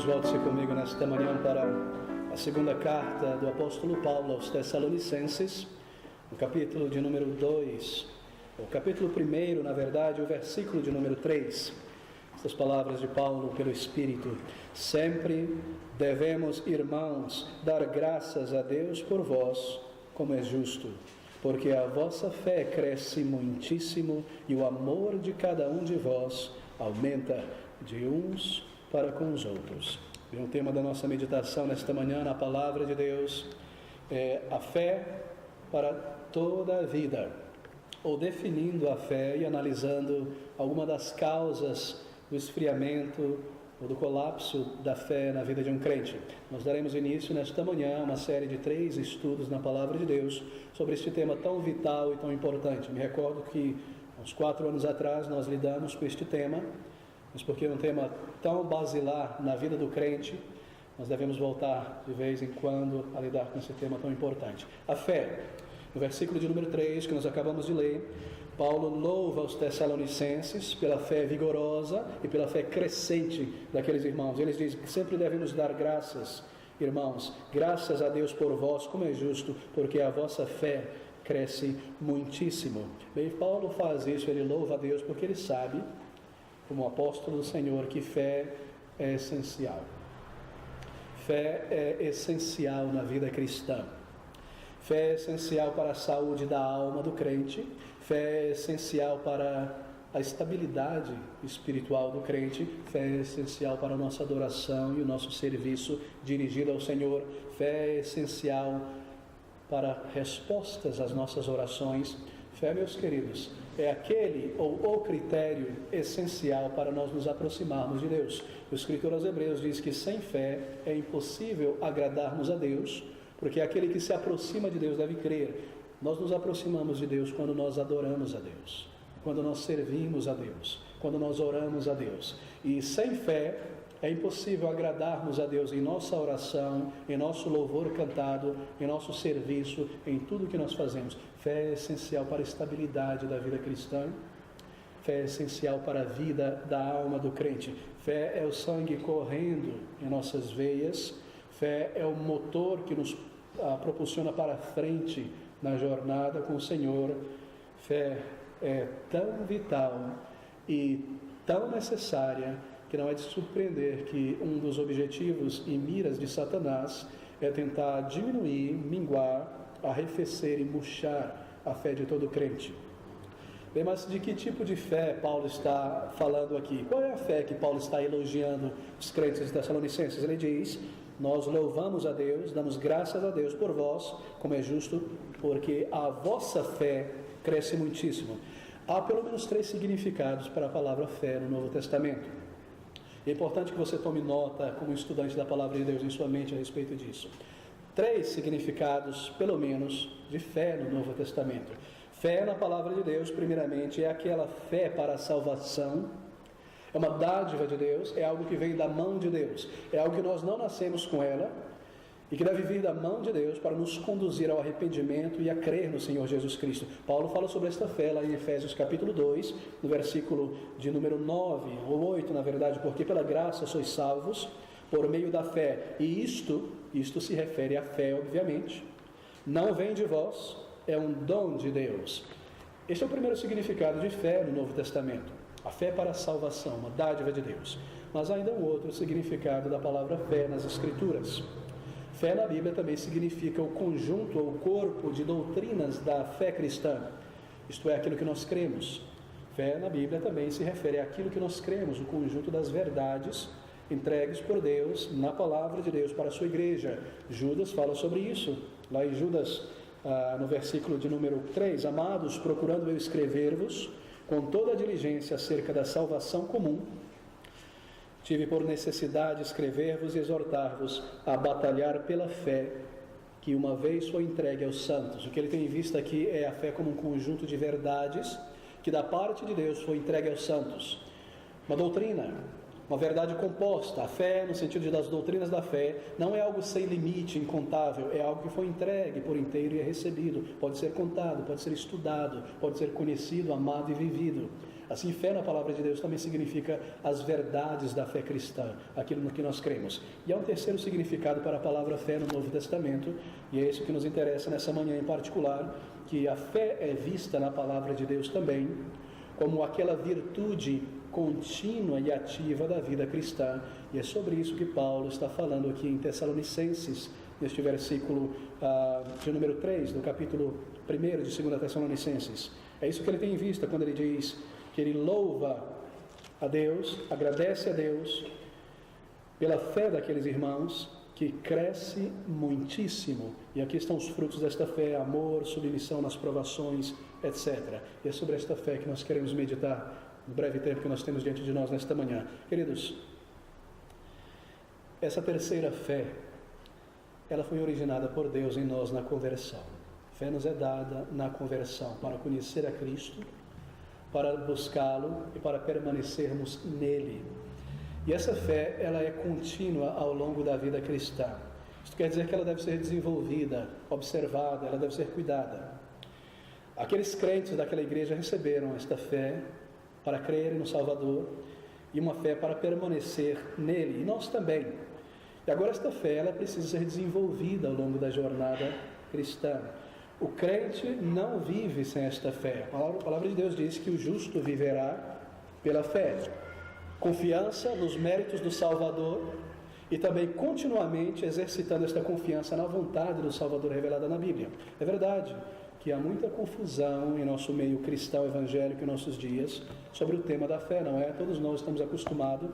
Queridos, volte-se comigo nesta manhã para a segunda carta do apóstolo Paulo aos Tessalonicenses, no capítulo de número 2, o capítulo 1, na verdade, o versículo de número 3. Estas palavras de Paulo pelo Espírito: sempre devemos, irmãos, dar graças a Deus por vós, como é justo, porque a vossa fé cresce muitíssimo e o amor de cada um de vós aumenta de uns para com os outros. E o tema da nossa meditação nesta manhã na palavra de Deus é a fé para toda a vida, ou definindo a fé e analisando alguma das causas do esfriamento ou do colapso da fé na vida de um crente. Nós daremos início nesta manhã a uma série de 3 estudos na palavra de Deus sobre este tema tão vital e tão importante. Me recordo que uns 4 anos atrás nós lidamos com este tema, mas porque é um tema tão basilar na vida do crente, nós devemos voltar de vez em quando a lidar com esse tema tão importante. A fé. No versículo de número 3, que nós acabamos de ler, Paulo louva os Tessalonicenses pela fé vigorosa e pela fé crescente daqueles irmãos. Eles dizem que sempre devemos dar graças, irmãos, graças a Deus por vós, como é justo, porque a vossa fé cresce muitíssimo. Bem, Paulo faz isso, ele louva a Deus porque ele sabe, como apóstolo do Senhor, que fé é essencial. Fé é essencial na vida cristã. Fé é essencial para a saúde da alma do crente. Fé é essencial para a estabilidade espiritual do crente. Fé é essencial para a nossa adoração e o nosso serviço dirigido ao Senhor. Fé é essencial para respostas às nossas orações. Fé, meus queridos, é aquele ou o critério essencial para nós nos aproximarmos de Deus. O escritor aos Hebreus diz que sem fé é impossível agradarmos a Deus, porque aquele que se aproxima de Deus deve crer. Nós nos aproximamos de Deus quando nós adoramos a Deus, quando nós servimos a Deus, quando nós oramos a Deus. E sem fé é impossível agradarmos a Deus em nossa oração, em nosso louvor cantado, em nosso serviço, em tudo que nós fazemos. Fé é essencial para a estabilidade da vida cristã. Fé é essencial para a vida da alma do crente. Fé é o sangue correndo em nossas veias. Fé é o motor que nos propulsiona para frente na jornada com o Senhor. Fé é tão vital e tão necessária que não é de surpreender que um dos objetivos e miras de Satanás é tentar diminuir, minguar, arrefecer e murchar a fé de todo crente. Bem, mas de que tipo de fé Paulo está falando aqui? Qual é a fé que Paulo está elogiando os crentes de Tessalonicenses? Ele diz: nós louvamos a Deus, damos graças a Deus por vós, como é justo, porque a vossa fé cresce muitíssimo. Há pelo menos 3 significados para a palavra fé no Novo Testamento. É importante que você tome nota, como estudante da palavra de Deus, em sua mente a respeito disso. 3 significados, pelo menos, de fé no Novo Testamento. Fé na palavra de Deus, primeiramente, é aquela fé para a salvação. É uma dádiva de Deus, é algo que vem da mão de Deus. É algo que nós não nascemos com ela e que deve vir da mão de Deus para nos conduzir ao arrependimento e a crer no Senhor Jesus Cristo. Paulo fala sobre esta fé lá em Efésios capítulo 2, no versículo de número 9, ou 8 na verdade, porque pela graça sois salvos por meio da fé. E isto se refere à fé, obviamente. Não vem de vós, é um dom de Deus. Este é o primeiro significado de fé no Novo Testamento. A fé para a salvação, uma dádiva de Deus. Mas ainda um outro significado da palavra fé nas Escrituras. Fé na Bíblia também significa o conjunto ou corpo de doutrinas da fé cristã. Isto é, aquilo que nós cremos. Fé na Bíblia também se refere àquilo que nós cremos, o conjunto das verdades entregues por Deus na palavra de Deus para a sua igreja. Judas fala sobre isso, lá em Judas, no versículo de número 3, amados, procurando eu escrever-vos com toda a diligência acerca da salvação comum, tive por necessidade escrever-vos e exortar-vos a batalhar pela fé que uma vez foi entregue aos santos. O que ele tem em vista aqui é a fé como um conjunto de verdades que da parte de Deus foi entregue aos santos. Uma doutrina, uma verdade composta. A fé, no sentido das doutrinas da fé, não é algo sem limite, incontável, é algo que foi entregue por inteiro e é recebido. Pode ser contado, pode ser estudado, pode ser conhecido, amado e vivido. Assim, fé na palavra de Deus também significa as verdades da fé cristã, aquilo no que nós cremos. E há um terceiro significado para a palavra fé no Novo Testamento, e é isso que nos interessa nessa manhã em particular, que a fé é vista na palavra de Deus também como aquela virtude contínua e ativa da vida cristã. E é sobre isso que Paulo está falando aqui em Tessalonicenses, neste versículo de número 3, do capítulo 1 de 2 Tessalonicenses. É isso que ele tem em vista quando ele diz que ele louva a Deus, agradece a Deus pela fé daqueles irmãos, que cresce muitíssimo. E aqui estão os frutos desta fé: amor, submissão nas provações, etc. E é sobre esta fé que nós queremos meditar no breve tempo que nós temos diante de nós nesta manhã. Queridos, essa terceira fé, ela foi originada por Deus em nós na conversão. Fé nos é dada na conversão, para conhecer a Cristo, para buscá-lo e para permanecermos nele. E essa fé, ela é contínua ao longo da vida cristã. Isso quer dizer que ela deve ser desenvolvida, observada, ela deve ser cuidada. Aqueles crentes daquela igreja receberam esta fé para crerem no Salvador e uma fé para permanecer nele, e nós também. E agora esta fé, ela precisa ser desenvolvida ao longo da jornada cristã. O crente não vive sem esta fé. A palavra de Deus diz que o justo viverá pela fé. Confiança nos méritos do Salvador e também continuamente exercitando esta confiança na vontade do Salvador revelada na Bíblia. É verdade que há muita confusão em nosso meio cristão evangélico em nossos dias sobre o tema da fé, não é? Todos nós estamos acostumados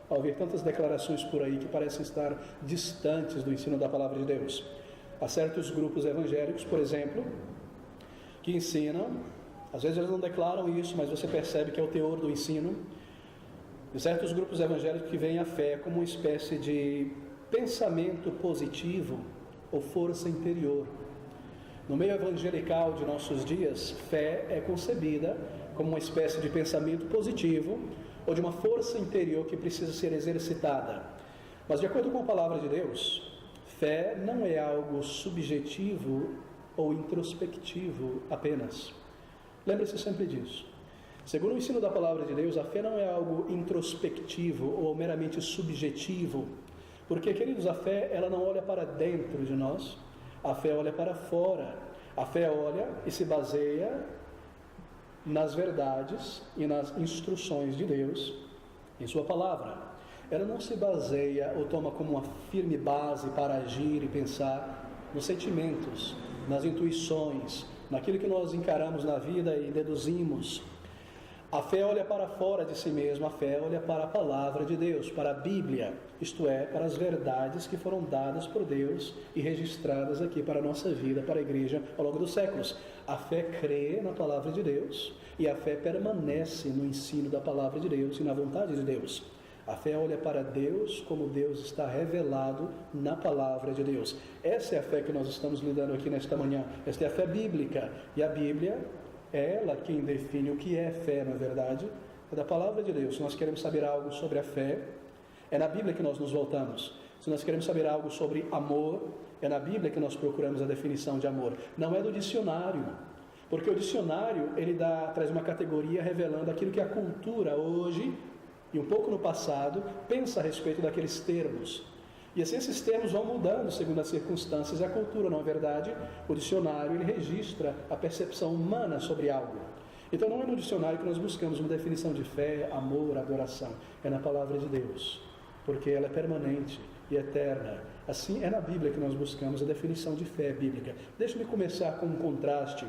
a ouvir tantas declarações por aí que parecem estar distantes do ensino da palavra de Deus. Há certos grupos evangélicos, por exemplo, que ensinam, às vezes eles não declaram isso, mas você percebe que é o teor do ensino, de certos grupos evangélicos que veem a fé como uma espécie de pensamento positivo ou força interior. No meio evangelical de nossos dias, fé é concebida como uma espécie de pensamento positivo ou de uma força interior que precisa ser exercitada. Mas de acordo com a palavra de Deus, fé não é algo subjetivo ou introspectivo apenas. Lembre-se sempre disso. Segundo o ensino da palavra de Deus, a fé não é algo introspectivo ou meramente subjetivo, porque, queridos, a fé, ela não olha para dentro de nós, a fé olha para fora. A fé olha e se baseia nas verdades e nas instruções de Deus em sua palavra. Ela não se baseia ou toma como uma firme base para agir e pensar nos sentimentos, nas intuições, naquilo que nós encaramos na vida e deduzimos. A fé olha para fora de si mesma, a fé olha para a palavra de Deus, para a Bíblia, isto é, para as verdades que foram dadas por Deus e registradas aqui para a nossa vida, para a igreja ao longo dos séculos. A fé crê na palavra de Deus e a fé permanece no ensino da palavra de Deus e na vontade de Deus. A fé olha para Deus como Deus está revelado na palavra de Deus. Essa é a fé que nós estamos lidando aqui nesta manhã. Esta é a fé bíblica. E a Bíblia é ela quem define o que é fé, na verdade, é da palavra de Deus. Se nós queremos saber algo sobre a fé, é na Bíblia que nós nos voltamos. Se nós queremos saber algo sobre amor, é na Bíblia que nós procuramos a definição de amor. Não é do dicionário, porque o dicionário ele traz uma categoria revelando aquilo que a cultura hoje, e um pouco no passado, pensa a respeito daqueles termos. E assim esses termos vão mudando segundo as circunstâncias e a cultura, não é verdade? O dicionário ele registra a percepção humana sobre algo. Então não é no dicionário que nós buscamos uma definição de fé, amor, adoração. É na palavra de Deus, porque ela é permanente e eterna. Assim é na Bíblia que nós buscamos a definição de fé bíblica. Deixe-me começar com um contraste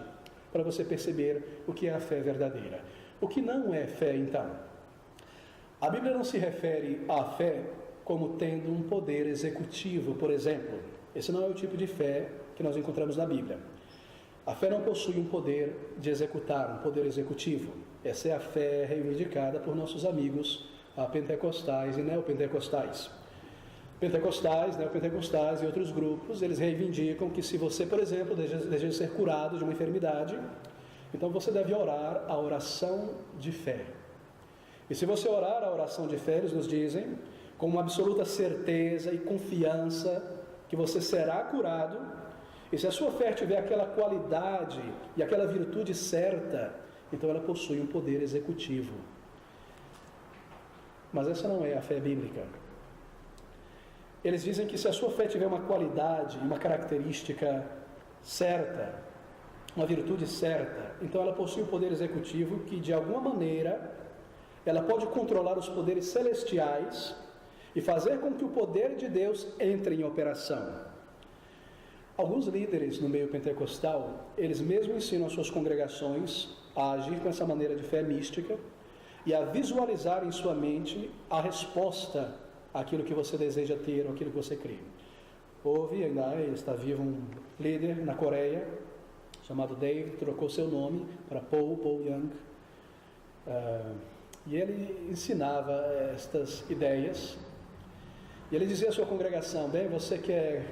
para você perceber o que é a fé verdadeira. O que não é fé, então? A Bíblia não se refere à fé como tendo um poder executivo, por exemplo. Esse não é o tipo de fé que nós encontramos na Bíblia. A fé não possui um poder de executar, um poder executivo. Essa é a fé reivindicada por nossos amigos pentecostais e neopentecostais. Pentecostais, neopentecostais e outros grupos, eles reivindicam que se você, por exemplo, deseja ser curado de uma enfermidade, então você deve orar a oração de fé. E se você orar a oração de fé, eles nos dizem, com uma absoluta certeza e confiança que você será curado, e se a sua fé tiver aquela qualidade e aquela virtude certa então ela possui um poder executivo. Mas essa não é a fé bíblica. Eles dizem que se a sua fé tiver uma qualidade, uma característica certa, uma virtude certa, então ela possui um poder executivo que, de alguma maneira, ela pode controlar os poderes celestiais e fazer com que o poder de Deus entre em operação. Alguns líderes no meio pentecostal, eles mesmos ensinam as suas congregações a agir com essa maneira de fé mística e a visualizar em sua mente a resposta àquilo que você deseja ter ou àquilo que você crê. Houve, ainda está vivo, um líder na Coreia, chamado Dave, trocou seu nome para Paul Young, e ele ensinava estas ideias, e ele dizia à sua congregação: bem, você quer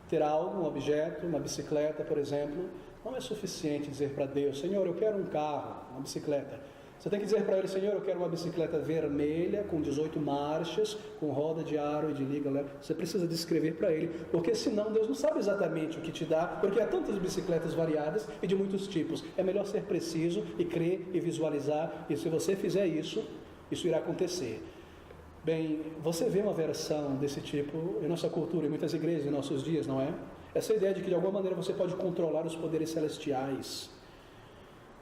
ter algo, um objeto, uma bicicleta, por exemplo, não é suficiente dizer para Deus: Senhor, eu quero um carro, uma bicicleta. Você tem que dizer para Ele: Senhor, eu quero uma bicicleta vermelha, com 18 marchas, com roda de aro e de liga leve. Você precisa descrever para Ele, porque senão Deus não sabe exatamente o que te dá, porque há tantas bicicletas variadas e de muitos tipos. É melhor ser preciso e crer e visualizar, e se você fizer isso, isso irá acontecer. Bem, você vê uma versão desse tipo em nossa cultura, em muitas igrejas, em nossos dias, não é? Essa ideia de que de alguma maneira você pode controlar os poderes celestiais.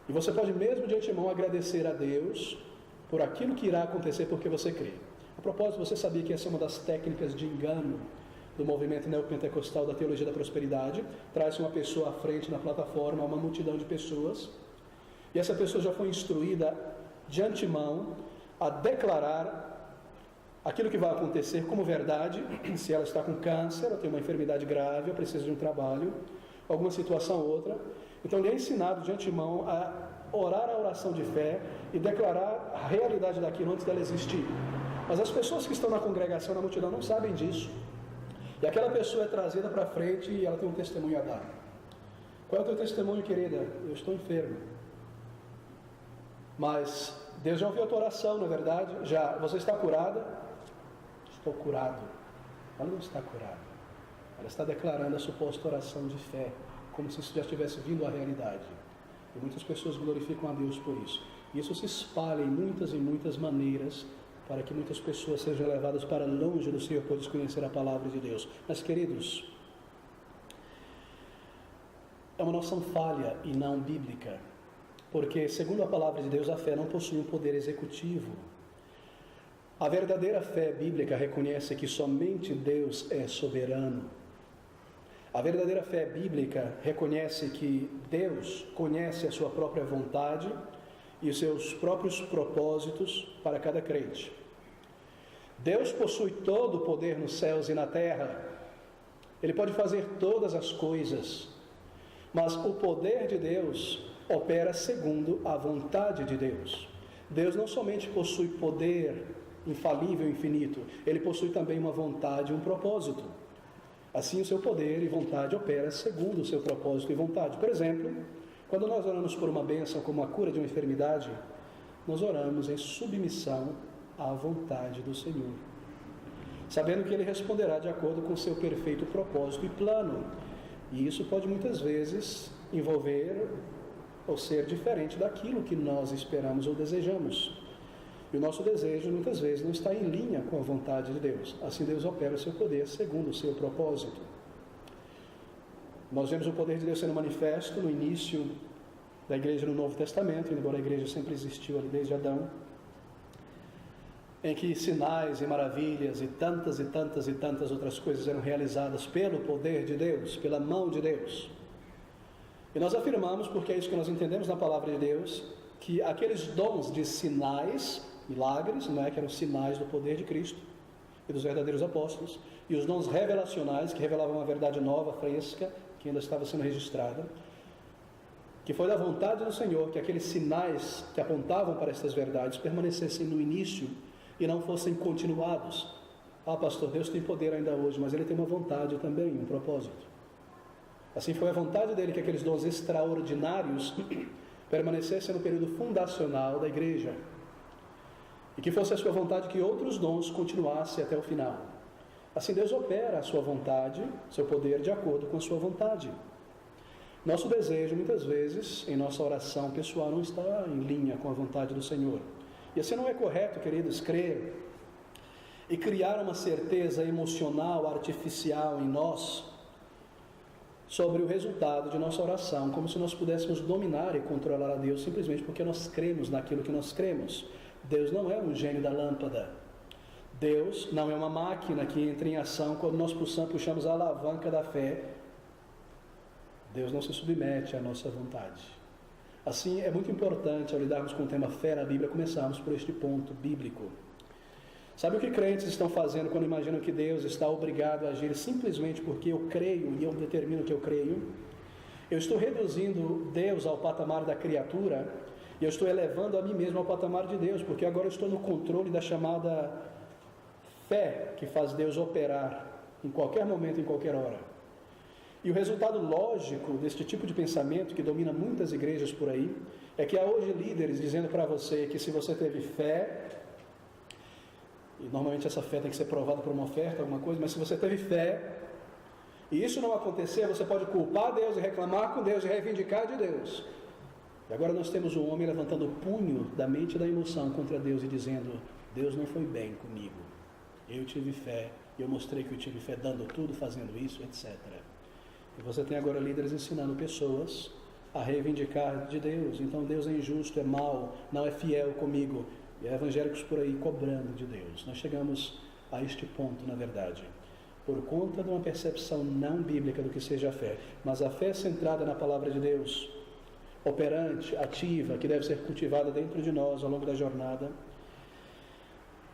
E você pode mesmo de antemão agradecer a Deus por aquilo que irá acontecer porque você crê. A propósito, você sabia que essa é uma das técnicas de engano do movimento neopentecostal da teologia da prosperidade? Traz uma pessoa à frente na plataforma, uma multidão de pessoas, e essa pessoa já foi instruída de antemão a declarar aquilo que vai acontecer como verdade, se ela está com câncer, ou tem uma enfermidade grave, ou precisa de um trabalho, alguma situação ou outra. Então ele é ensinado de antemão a orar a oração de fé e declarar a realidade daquilo antes dela existir. Mas as pessoas que estão na congregação, na multidão, não sabem disso. E aquela pessoa é trazida para frente e ela tem um testemunho a dar. Qual é o teu testemunho, querida? Eu estou enfermo. Mas Deus já ouviu a tua oração, não é verdade? Já. Você está curada? Estou curado. Ela não está curada. Ela está declarando a suposta oração de fé, como se isso já tivesse vindo à realidade. E muitas pessoas glorificam a Deus por isso. E isso se espalha em muitas e muitas maneiras, para que muitas pessoas sejam levadas para longe do Senhor por desconhecer a palavra de Deus. Mas, queridos, é uma noção falha e não bíblica, porque, segundo a palavra de Deus, a fé não possui um poder executivo. A verdadeira fé bíblica reconhece que somente Deus é soberano. A verdadeira fé bíblica reconhece que Deus conhece a sua própria vontade e os seus próprios propósitos para cada crente. Deus possui todo o poder nos céus e na terra. Ele pode fazer todas as coisas, mas o poder de Deus opera segundo a vontade de Deus. Deus não somente possui poder infalível, infinito, Ele possui também uma vontade e um propósito. Assim, o seu poder e vontade opera segundo o seu propósito e vontade. Por exemplo, quando nós oramos por uma bênção como a cura de uma enfermidade, nós oramos em submissão à vontade do Senhor, sabendo que Ele responderá de acordo com o seu perfeito propósito e plano. E isso pode muitas vezes envolver ou ser diferente daquilo que nós esperamos ou desejamos. E o nosso desejo, muitas vezes, não está em linha com a vontade de Deus. Assim, Deus opera o seu poder segundo o seu propósito. Nós vemos o poder de Deus sendo manifesto no início da igreja no Novo Testamento, embora a igreja sempre existiu ali desde Adão, em que sinais e maravilhas e tantas outras coisas eram realizadas pelo poder de Deus, pela mão de Deus. E nós afirmamos, porque é isso que nós entendemos na palavra de Deus, que aqueles dons de sinais, milagres, não é, que eram sinais do poder de Cristo e dos verdadeiros apóstolos, e os dons revelacionais, que revelavam uma verdade nova, fresca, que ainda estava sendo registrada, que foi da vontade do Senhor que aqueles sinais que apontavam para estas verdades permanecessem no início e não fossem continuados. Ah, pastor, Deus tem poder ainda hoje, mas Ele tem uma vontade também, um propósito. Assim foi a vontade dEle que aqueles dons extraordinários permanecessem no período fundacional da igreja, e que fosse a sua vontade que outros dons continuassem até o final. Assim Deus opera a sua vontade, seu poder, de acordo com a sua vontade. Nosso desejo, muitas vezes, em nossa oração pessoal, não está em linha com a vontade do Senhor. E assim não é correto, queridos, crer e criar uma certeza emocional, artificial em nós, sobre o resultado de nossa oração, como se nós pudéssemos dominar e controlar a Deus simplesmente porque nós cremos naquilo que nós cremos. Deus não é um gênio da lâmpada. Deus não é uma máquina que entra em ação quando nós puxamos a alavanca da fé. Deus não se submete à nossa vontade. Assim, é muito importante, ao lidarmos com o tema fé na Bíblia, começarmos por este ponto bíblico. Sabe o que crentes estão fazendo quando imaginam que Deus está obrigado a agir simplesmente porque eu creio e eu determino que eu creio? Eu estou reduzindo Deus ao patamar da criatura e eu estou elevando a mim mesmo ao patamar de Deus, porque agora eu estou no controle da chamada fé que faz Deus operar em qualquer momento, em qualquer hora. E o resultado lógico deste tipo de pensamento que domina muitas igrejas por aí é que há hoje líderes dizendo para você que se você teve fé, e normalmente essa fé tem que ser provada por uma oferta, alguma coisa, mas se você teve fé e isso não acontecer, você pode culpar Deus e reclamar com Deus e reivindicar de Deus. E agora nós temos um homem levantando o punho da mente e da emoção contra Deus e dizendo: Deus não foi bem comigo, eu tive fé, eu mostrei que eu tive fé dando tudo, fazendo isso, etc. E você tem agora líderes ensinando pessoas a reivindicar de Deus. Então Deus é injusto, é mau, não é fiel comigo. E há evangélicos por aí cobrando de Deus. Nós chegamos a este ponto, na verdade, por conta de uma percepção não bíblica do que seja a fé. Mas a fé centrada na palavra de Deus, operante, ativa, que deve ser cultivada dentro de nós ao longo da jornada,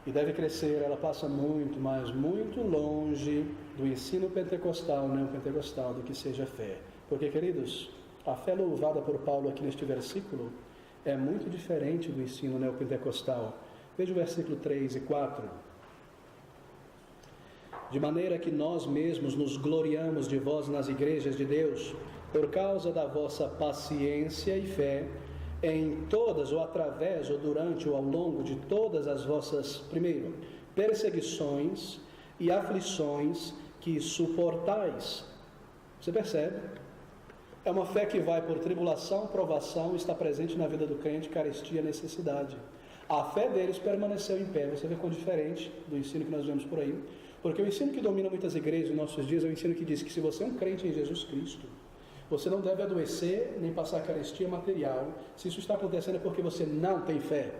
e deve crescer, ela passa muito, mas muito longe do ensino pentecostal, neopentecostal, do que seja fé. Porque, queridos, a fé louvada por Paulo aqui neste versículo é muito diferente do ensino neopentecostal. Veja o versículo 3 e 4. De maneira que nós mesmos nos gloriamos de vós nas igrejas de Deus, por causa da vossa paciência e fé, em todas, ou através, ou durante, ou ao longo de todas as vossas, primeiro, perseguições e aflições que suportais. Você percebe? É uma fé que vai por tribulação, provação, está presente na vida do crente, carestia, necessidade. A fé deles permaneceu em pé. Você vê quão diferente do ensino que nós vemos por aí. Porque o ensino que domina muitas igrejas em nossos dias é o ensino que diz que se você é um crente em Jesus Cristo, você não deve adoecer nem passar carestia material. Se isso está acontecendo é porque você não tem fé.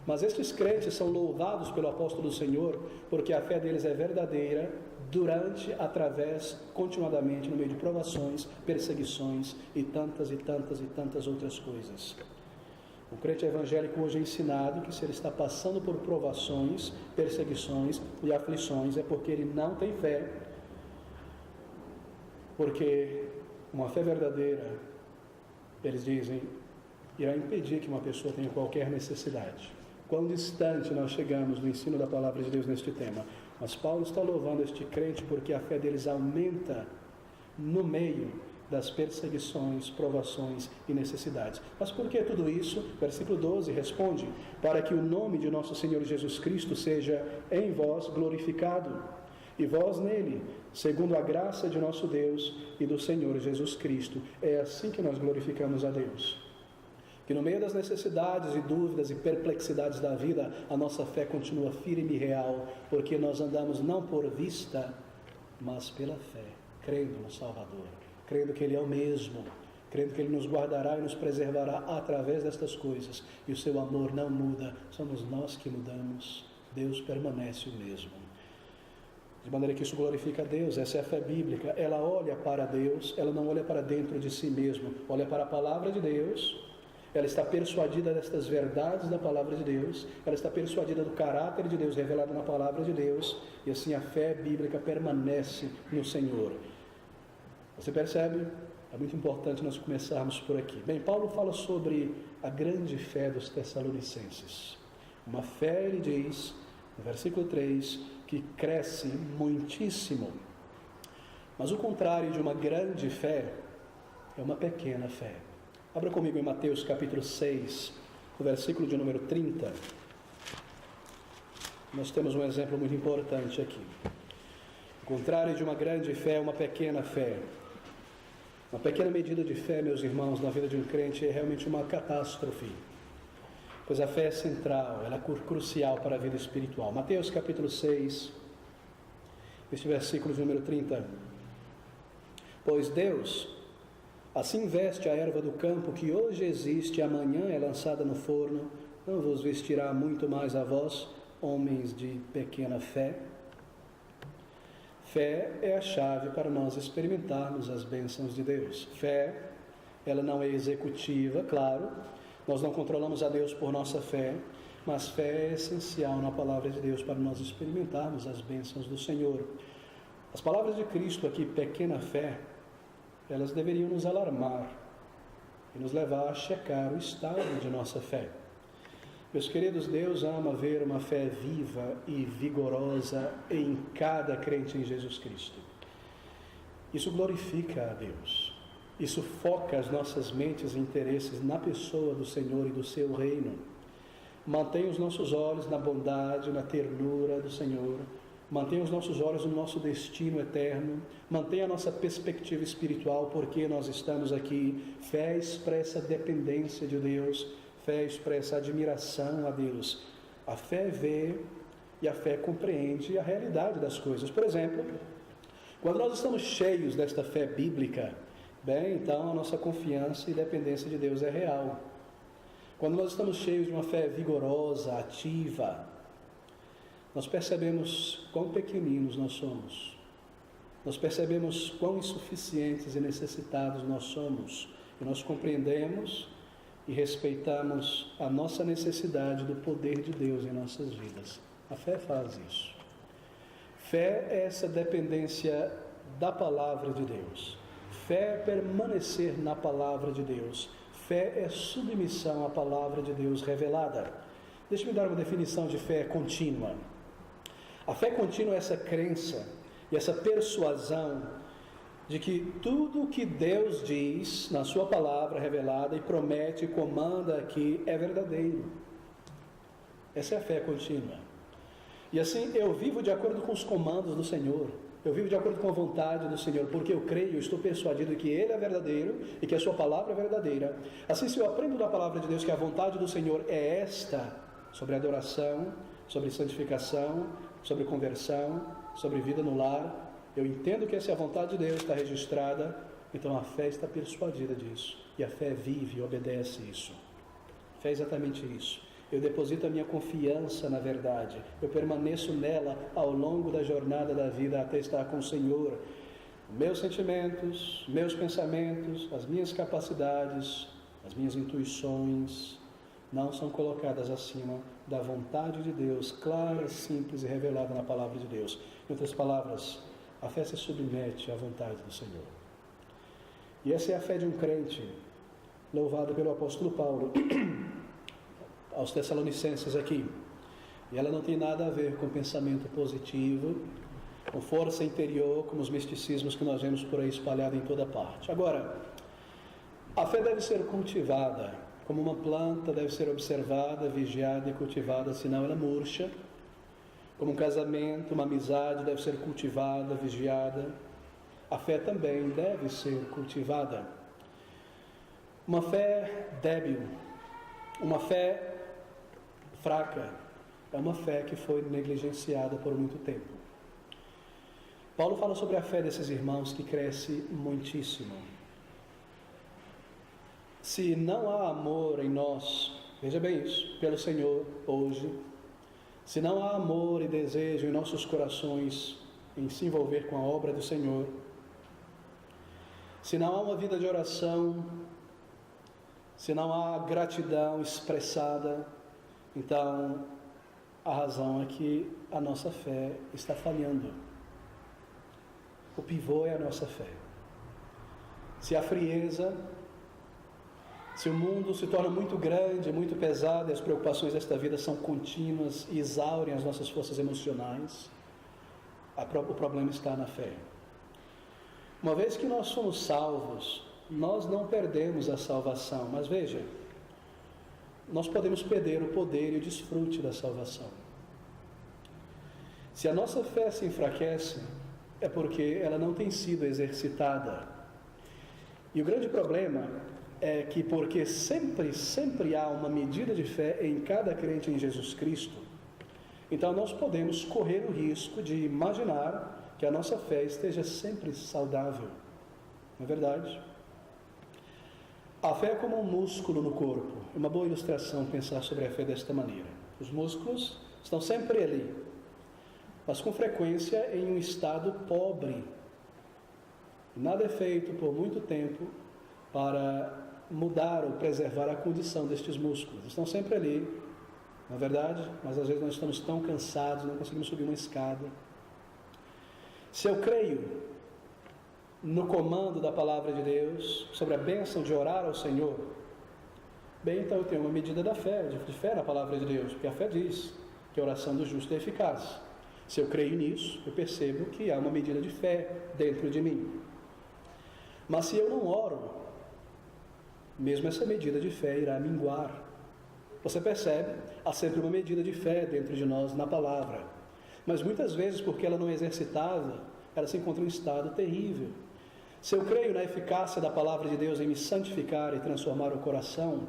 Mas estes crentes são louvados pelo apóstolo do Senhor porque a fé deles é verdadeira durante, através, continuadamente, no meio de provações, perseguições e tantas e tantas e tantas outras coisas. O crente evangélico hoje é ensinado que se ele está passando por provações, perseguições e aflições é porque ele não tem fé. Porque uma fé verdadeira, eles dizem, irá impedir que uma pessoa tenha qualquer necessidade. Quão distante nós chegamos no ensino da palavra de Deus neste tema. Mas Paulo está louvando este crente porque a fé deles aumenta no meio das perseguições, provações e necessidades. Mas por que tudo isso? Versículo 12 responde: para que o nome de nosso Senhor Jesus Cristo seja em vós glorificado, e vós nele, segundo a graça de nosso Deus e do Senhor Jesus Cristo. É assim que nós glorificamos a Deus. Que no meio das necessidades e dúvidas e perplexidades da vida, a nossa fé continua firme e real, porque nós andamos não por vista, mas pela fé, crendo no Salvador, crendo que Ele é o mesmo, crendo que Ele nos guardará e nos preservará através destas coisas, e o seu amor não muda, somos nós que mudamos, Deus permanece o mesmo. De maneira que isso glorifica a Deus. Essa é a fé bíblica. Ela olha para Deus, ela não olha para dentro de si mesmo, olha para a palavra de Deus. Ela está persuadida destas verdades da palavra de Deus, ela está persuadida do caráter de Deus revelado na palavra de Deus, e assim a fé bíblica permanece no Senhor. Você percebe? É muito importante nós começarmos por aqui. Bem, Paulo fala sobre a grande fé dos Tessalonicenses. Uma fé, ele diz, no versículo 3, que cresce muitíssimo. Mas o contrário de uma grande fé é uma pequena fé. Abra comigo em Mateus capítulo 6, o versículo de número 30. Nós temos um exemplo muito importante aqui. O contrário de uma grande fé é uma pequena fé. Uma pequena medida de fé, meus irmãos, na vida de um crente é realmente uma catástrofe, pois a fé é central, ela é crucial para a vida espiritual. Mateus capítulo 6, este versículo de número 30. Pois Deus assim veste a erva do campo, que hoje existe e amanhã é lançada no forno, não vos vestirá muito mais a vós, homens de pequena fé? Fé é a chave para nós experimentarmos as bênçãos de Deus. Fé, ela não é executiva, claro, nós não controlamos a Deus por nossa fé, mas fé é essencial na palavra de Deus para nós experimentarmos as bênçãos do Senhor. As palavras de Cristo aqui, pequena fé, elas deveriam nos alarmar e nos levar a checar o estado de nossa fé. Meus queridos, Deus ama ver uma fé viva e vigorosa em cada crente em Jesus Cristo. Isso glorifica a Deus. Isso foca as nossas mentes e interesses na pessoa do Senhor e do seu reino. Mantém os nossos olhos na bondade, na ternura do Senhor. Mantém os nossos olhos no nosso destino eterno. Mantém a nossa perspectiva espiritual, porque nós estamos aqui. Fé expressa dependência de Deus. Fé expressa admiração a Deus. A fé vê e a fé compreende a realidade das coisas. Por exemplo, quando nós estamos cheios desta fé bíblica, bem, então a nossa confiança e dependência de Deus é real. Quando nós estamos cheios de uma fé vigorosa, ativa, nós percebemos quão pequeninos nós somos. Nós percebemos quão insuficientes e necessitados nós somos. E nós compreendemos e respeitamos a nossa necessidade do poder de Deus em nossas vidas. A fé faz isso. Fé é essa dependência da palavra de Deus. Fé é permanecer na palavra de Deus. Fé é submissão à palavra de Deus revelada. Deixe-me dar uma definição de fé contínua. A fé contínua é essa crença e essa persuasão de que tudo o que Deus diz na sua palavra revelada e promete e comanda aqui é verdadeiro. Essa é a fé contínua. E assim eu vivo de acordo com os comandos do Senhor. Eu vivo de acordo com a vontade do Senhor, porque eu creio, eu estou persuadido que Ele é verdadeiro e que a sua palavra é verdadeira. Assim, se eu aprendo da palavra de Deus que a vontade do Senhor é esta, sobre adoração, sobre santificação, sobre conversão, sobre vida no lar, eu entendo que essa é a vontade de Deus, está registrada, então a fé está persuadida disso. E a fé vive e obedece isso. A fé é exatamente isso. Eu deposito a minha confiança na verdade. Eu permaneço nela ao longo da jornada da vida até estar com o Senhor. Meus sentimentos, meus pensamentos, as minhas capacidades, as minhas intuições não são colocadas acima da vontade de Deus, clara, simples e revelada na palavra de Deus. Em outras palavras, a fé se submete à vontade do Senhor. E essa é a fé de um crente, louvada pelo apóstolo Paulo aos Tessalonicenses aqui. E ela não tem nada a ver com pensamento positivo, com força interior, como os misticismos que nós vemos por aí espalhados em toda parte. Agora, a fé deve ser cultivada, como uma planta deve ser observada, vigiada e cultivada, senão ela murcha. Como um casamento, uma amizade deve ser cultivada, vigiada. A fé também deve ser cultivada. Uma fé débil, uma fé fraca, é uma fé que foi negligenciada por muito tempo. Paulo fala sobre a fé desses irmãos que cresce muitíssimo. Se não há amor em nós, veja bem isso, pelo Senhor hoje, se não há amor e desejo em nossos corações em se envolver com a obra do Senhor, se não há uma vida de oração, se não há gratidão expressada, então a razão é que a nossa fé está falhando. O pivô é a nossa fé. Se há frieza, se o mundo se torna muito grande, muito pesado, e as preocupações desta vida são contínuas e exaurem as nossas forças emocionais, o problema está na fé. Uma vez que nós somos salvos, nós não perdemos a salvação, mas veja, nós podemos perder o poder e o desfrute da salvação. Se a nossa fé se enfraquece, é porque ela não tem sido exercitada. E o grande problema é que porque sempre há uma medida de fé em cada crente em Jesus Cristo, então nós podemos correr o risco de imaginar que a nossa fé esteja sempre saudável. Não é verdade? A fé é como um músculo no corpo. É uma boa ilustração pensar sobre a fé desta maneira. Os músculos estão sempre ali, mas com frequência em um estado pobre. Nada é feito por muito tempo para mudar ou preservar a condição destes músculos. Estão sempre ali, não é verdade? Mas às vezes nós estamos tão cansados, não conseguimos subir uma escada. Se eu creio no comando da palavra de Deus, sobre a bênção de orar ao Senhor, bem, então eu tenho uma medida da fé, de fé na palavra de Deus, porque a fé diz que a oração do justo é eficaz. Se eu creio nisso, eu percebo que há uma medida de fé dentro de mim. Mas se eu não oro, mesmo essa medida de fé irá minguar. Você percebe? Há sempre uma medida de fé dentro de nós na palavra. Mas muitas vezes, porque ela não é exercitada, ela se encontra em um estado terrível. Se eu creio na eficácia da palavra de Deus em me santificar e transformar o coração,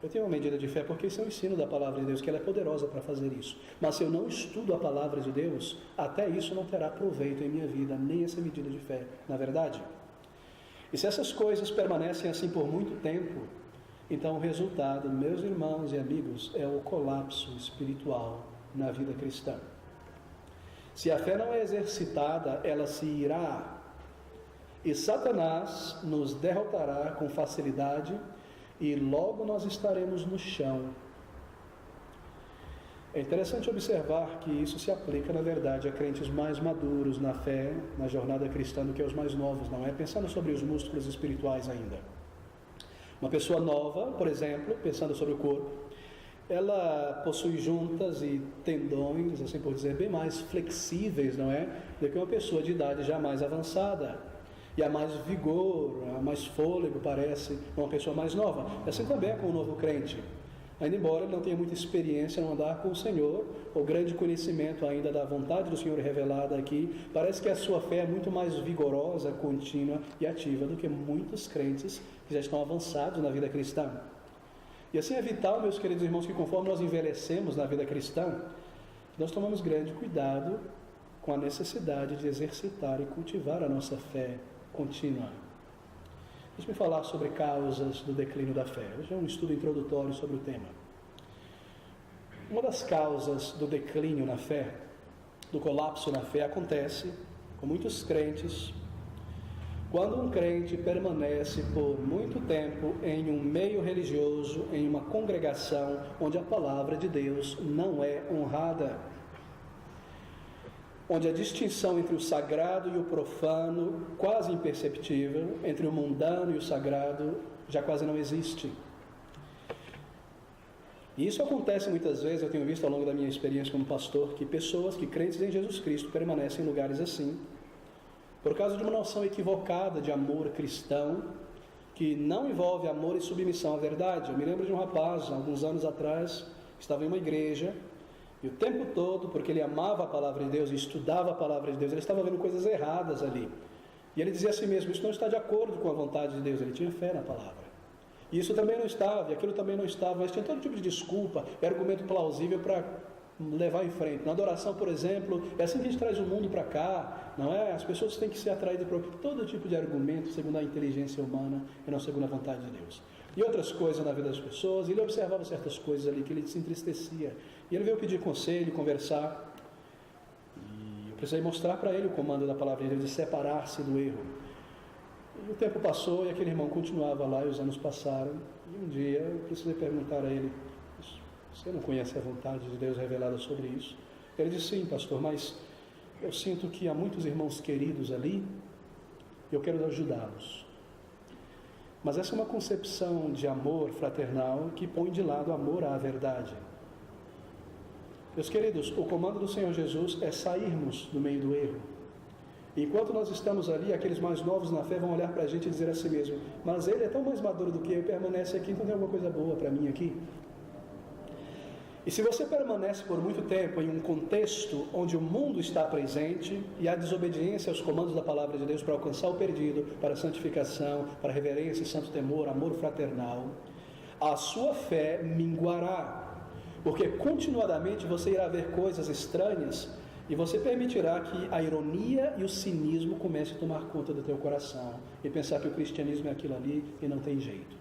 eu tenho uma medida de fé, porque isso é o ensino da palavra de Deus, que ela é poderosa para fazer isso. Mas se eu não estudo a palavra de Deus, até isso não terá proveito em minha vida, nem essa medida de fé, na verdade? E se essas coisas permanecem assim por muito tempo, então o resultado, meus irmãos e amigos, é o colapso espiritual na vida cristã. Se a fé não é exercitada, ela se irá, e Satanás nos derrotará com facilidade, e logo nós estaremos no chão. É interessante observar que isso se aplica, na verdade, a crentes mais maduros na fé, na jornada cristã, do que aos mais novos, não é? Pensando sobre os músculos espirituais ainda. Uma pessoa nova, por exemplo, pensando sobre o corpo, ela possui juntas e tendões, assim por dizer, bem mais flexíveis, não é? Do que uma pessoa de idade já mais avançada. E há mais vigor, há mais fôlego, parece, uma pessoa mais nova. Assim também é com o novo crente. Ainda embora ele não tenha muita experiência no andar com o Senhor, ou grande conhecimento ainda da vontade do Senhor revelada aqui, parece que a sua fé é muito mais vigorosa, contínua e ativa do que muitos crentes que já estão avançados na vida cristã. E assim é vital, meus queridos irmãos, que conforme nós envelhecemos na vida cristã, nós tomamos grande cuidado com a necessidade de exercitar e cultivar a nossa fé contínua. Deixe-me falar sobre causas do declínio da fé. Hoje é um estudo introdutório sobre o tema. Uma das causas do declínio na fé, do colapso na fé, acontece com muitos crentes quando um crente permanece por muito tempo em um meio religioso, em uma congregação onde a palavra de Deus não é honrada, onde a distinção entre o sagrado e o profano, quase imperceptível, entre o mundano e o sagrado, já quase não existe. E isso acontece muitas vezes, eu tenho visto ao longo da minha experiência como pastor, que pessoas, que crentes em Jesus Cristo, permanecem em lugares assim, por causa de uma noção equivocada de amor cristão, que não envolve amor e submissão à verdade. Eu me lembro de um rapaz, alguns anos atrás, que estava em uma igreja, e o tempo todo, porque ele amava a palavra de Deus e estudava a palavra de Deus, ele estava vendo coisas erradas ali. E ele dizia a si mesmo, isso não está de acordo com a vontade de Deus. Ele tinha fé na palavra. E isso também não estava, e aquilo também não estava, mas tinha todo tipo de desculpa e argumento plausível para levar em frente. Na adoração, por exemplo, é assim que a gente traz o mundo para cá, não é? As pessoas têm que ser atraídas por todo tipo de argumento, segundo a inteligência humana e não segundo a vontade de Deus. E outras coisas na vida das pessoas, ele observava certas coisas ali que ele se entristecia. E ele veio pedir conselho, conversar. E eu precisei mostrar para ele o comando da palavra de Deus de separar-se do erro. E o tempo passou e aquele irmão continuava lá e os anos passaram. E um dia eu precisei perguntar a ele, você não conhece a vontade de Deus revelada sobre isso? Ele disse, sim, pastor, mas eu sinto que há muitos irmãos queridos ali e eu quero ajudá-los. Mas essa é uma concepção de amor fraternal que põe de lado o amor à verdade. Meus queridos, o comando do Senhor Jesus é sairmos do meio do erro. E enquanto nós estamos ali, aqueles mais novos na fé vão olhar para a gente e dizer a si mesmo, mas ele é tão mais maduro do que eu e permanece aqui, então tem alguma coisa boa para mim aqui. E se você permanece por muito tempo em um contexto onde o mundo está presente e há desobediência aos comandos da palavra de Deus para alcançar o perdido, para a santificação, para a reverência, santo temor, amor fraternal, a sua fé minguará, porque continuadamente você irá ver coisas estranhas e você permitirá que a ironia e o cinismo comecem a tomar conta do teu coração e pensar que o cristianismo é aquilo ali e não tem jeito.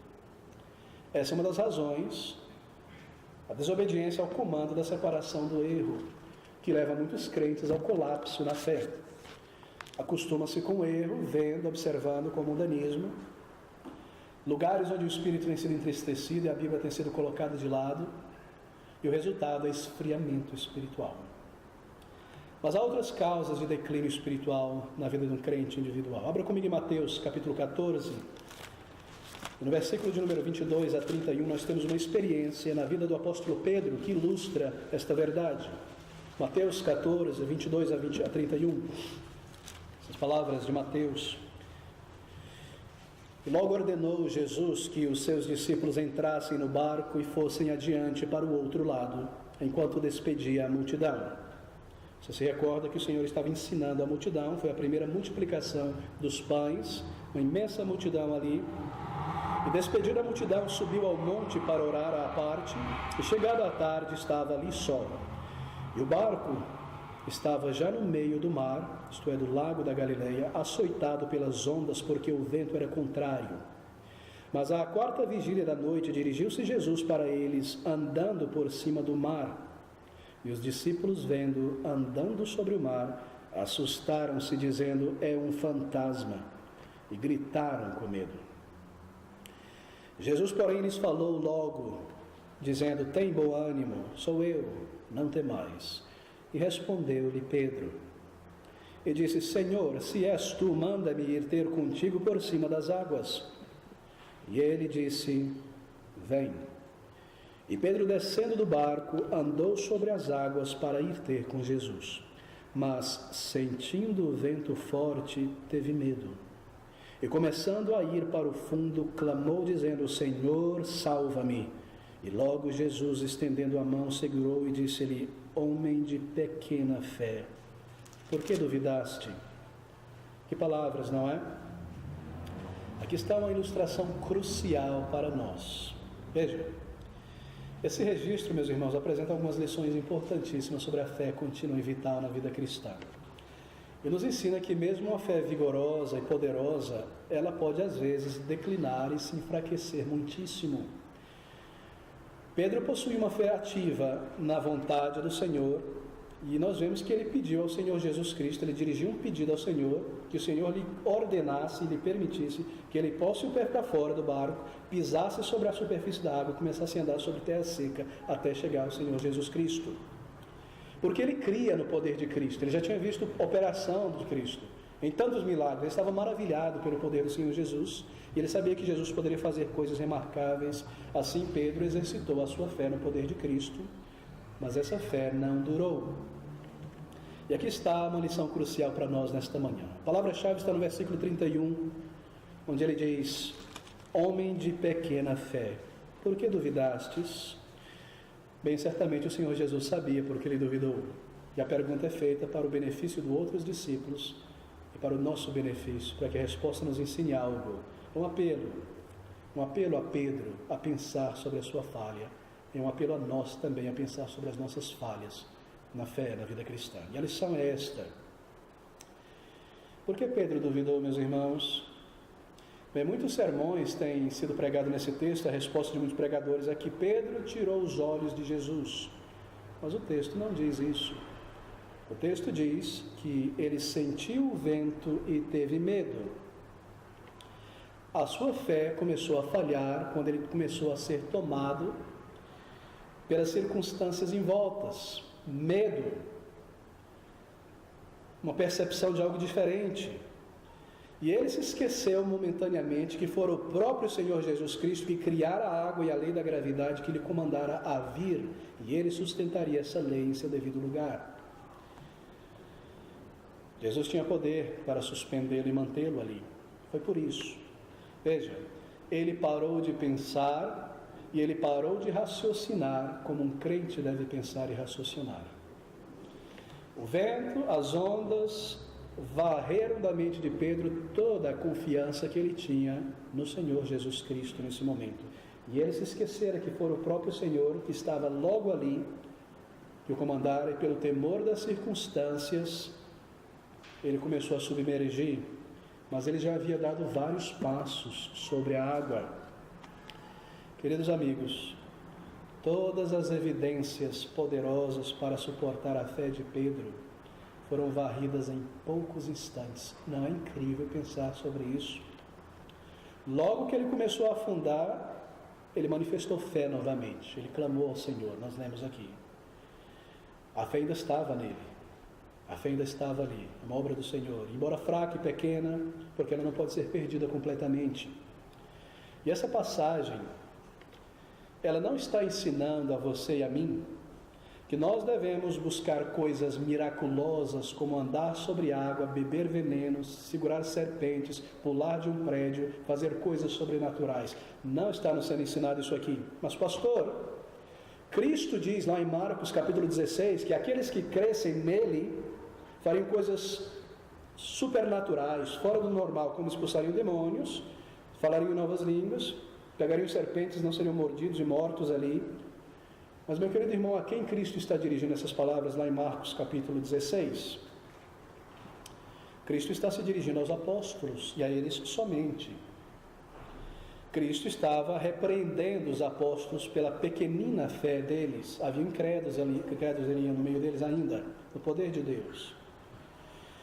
Essa é uma das razões, a desobediência ao comando da separação do erro, que leva muitos crentes ao colapso na fé. Acostuma-se com o erro, vendo, observando como mundanismo, lugares onde o espírito tem sido entristecido e a Bíblia tem sido colocada de lado, e o resultado é esfriamento espiritual. Mas há outras causas de declínio espiritual na vida de um crente individual. Abra comigo em Mateus capítulo 14. No versículo de número 22 a 31, nós temos uma experiência na vida do apóstolo Pedro que ilustra esta verdade. Mateus 14, 22 a 31. Essas palavras de Mateus. E logo ordenou Jesus que os seus discípulos entrassem no barco e fossem adiante para o outro lado, enquanto despedia a multidão. Você se recorda que o Senhor estava ensinando a multidão, foi a primeira multiplicação dos pães, uma imensa multidão ali. E despedido a multidão, subiu ao monte para orar à parte, e chegado à tarde estava ali só. E o barco estava já no meio do mar, isto é, do lago da Galileia, açoitado pelas ondas, porque o vento era contrário. Mas à quarta vigília da noite dirigiu-se Jesus para eles, andando por cima do mar. E os discípulos, vendo andando sobre o mar, assustaram-se, dizendo: é um fantasma, e gritaram com medo. Jesus, porém, lhes falou logo, dizendo: tem bom ânimo, sou eu, não temais. E respondeu-lhe Pedro, e disse: Senhor, se és tu, manda-me ir ter contigo por cima das águas. E ele disse: vem. E Pedro, descendo do barco, andou sobre as águas para ir ter com Jesus. Mas, sentindo o vento forte, teve medo. E começando a ir para o fundo, clamou, dizendo: Senhor, salva-me. E logo Jesus, estendendo a mão, segurou e disse-lhe: homem de pequena fé, por que duvidaste? Que palavras, não é? Aqui está uma ilustração crucial para nós. Veja, esse registro, meus irmãos, apresenta algumas lições importantíssimas sobre a fé contínua e vital na vida cristã. E nos ensina que mesmo uma fé vigorosa e poderosa, ela pode às vezes declinar e se enfraquecer muitíssimo. Pedro possuía uma fé ativa na vontade do Senhor, e nós vemos que ele pediu ao Senhor Jesus Cristo, ele dirigiu um pedido ao Senhor, que o Senhor lhe ordenasse e lhe permitisse que ele posse o pé para fora do barco, pisasse sobre a superfície da água e começasse a andar sobre terra seca até chegar ao Senhor Jesus Cristo. Porque ele cria no poder de Cristo, ele já tinha visto a operação de Cristo em tantos milagres, ele estava maravilhado pelo poder do Senhor Jesus, e ele sabia que Jesus poderia fazer coisas remarcáveis. Assim Pedro exercitou a sua fé no poder de Cristo, mas essa fé não durou. E aqui está uma lição crucial para nós nesta manhã. A palavra-chave está no versículo 31, onde ele diz: homem de pequena fé, por que duvidastes? Bem, certamente o Senhor Jesus sabia porque ele duvidou. E a pergunta é feita para o benefício dos outros discípulos e para o nosso benefício, para que a resposta nos ensine algo. Um apelo a Pedro a pensar sobre a sua falha, e um apelo a nós também a pensar sobre as nossas falhas na fé, na vida cristã. E a lição é esta: por que Pedro duvidou, meus irmãos? Bem, muitos sermões têm sido pregados nesse texto. A resposta de muitos pregadores é que Pedro tirou os olhos de Jesus, mas o texto não diz isso. O texto diz que ele sentiu o vento e teve medo. A sua fé começou a falhar quando ele começou a ser tomado pelas circunstâncias em voltas. Medo, uma percepção de algo diferente. E ele se esqueceu momentaneamente que fora o próprio Senhor Jesus Cristo que criara a água e a lei da gravidade, que lhe comandara a vir, e ele sustentaria essa lei em seu devido lugar. Jesus tinha poder para suspendê-lo e mantê-lo ali. Foi por isso. Veja, ele parou de pensar e ele parou de raciocinar como um crente deve pensar e raciocinar. O vento, as ondas varreram da mente de Pedro toda a confiança que ele tinha no Senhor Jesus Cristo nesse momento. E ele se esquecera que foi o próprio Senhor que estava logo ali, que o comandara, e pelo temor das circunstâncias, ele começou a submergir, mas ele já havia dado vários passos sobre a água. Queridos amigos, todas as evidências poderosas para suportar a fé de Pedro foram varridas em poucos instantes. Não é incrível pensar sobre isso? Logo que ele começou a afundar, ele manifestou fé novamente. Ele clamou ao Senhor, nós lemos aqui. A fé ainda estava nele. A fé ainda estava ali, uma obra do Senhor. Embora fraca e pequena, porque ela não pode ser perdida completamente. E essa passagem, ela não está ensinando a você e a mim que nós devemos buscar coisas miraculosas como andar sobre água, beber venenos, segurar serpentes, pular de um prédio, fazer coisas sobrenaturais. Não está nos sendo ensinado isso aqui. Mas pastor, Cristo diz lá em Marcos capítulo 16 que aqueles que crescem nele fariam coisas supernaturais, fora do normal, como expulsariam demônios, falariam em novas línguas, pegariam serpentes, não seriam mordidos e mortos ali. Mas, meu querido irmão, a quem Cristo está dirigindo essas palavras lá em Marcos capítulo 16? Cristo está se dirigindo aos apóstolos e a eles somente. Cristo estava repreendendo os apóstolos pela pequenina fé deles. Havia incrédulos ali no meio deles ainda, no poder de Deus.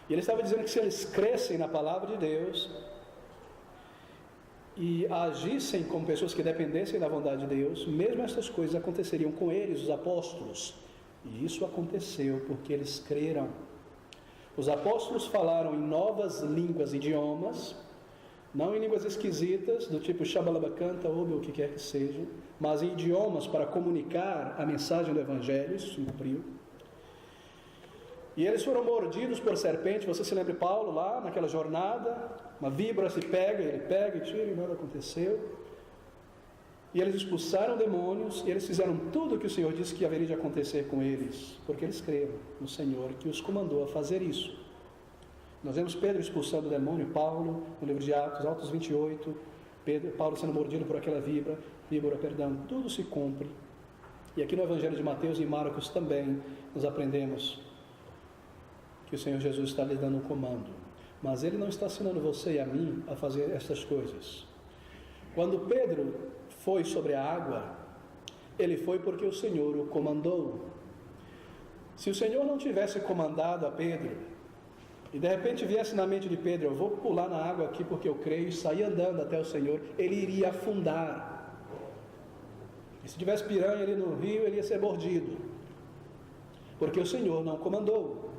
E ele estava dizendo que se eles crescem na palavra de Deus e agissem como pessoas que dependessem da vontade de Deus, mesmo essas coisas aconteceriam com eles, os apóstolos. E isso aconteceu porque eles creram. Os apóstolos falaram em novas línguas, idiomas, não em línguas esquisitas, do tipo Shabalabacanta ou o que quer que seja, mas em idiomas para comunicar a mensagem do Evangelho. Isso se cumpriu. E eles foram mordidos por serpente. Você se lembra de Paulo lá naquela jornada? Uma víbora se pega, ele pega e tira e nada aconteceu. E eles expulsaram demônios, e eles fizeram tudo o que o Senhor disse que haveria de acontecer com eles, porque eles creram no Senhor que os comandou a fazer isso. Nós vemos Pedro expulsando o demônio, Paulo, no livro de Atos 28, Paulo sendo mordido por aquela víbora, tudo se cumpre. E aqui no Evangelho de Mateus e Marcos também nós aprendemos que o Senhor Jesus está lhe dando um comando. Mas Ele não está ensinando você e a mim a fazer essas coisas. Quando Pedro foi sobre a água, ele foi porque o Senhor o comandou. Se o Senhor não tivesse comandado a Pedro, e de repente viesse na mente de Pedro, eu vou pular na água aqui porque eu creio, e sair andando até o Senhor, ele iria afundar. E se tivesse piranha ali no rio, ele ia ser mordido, porque o Senhor não comandou.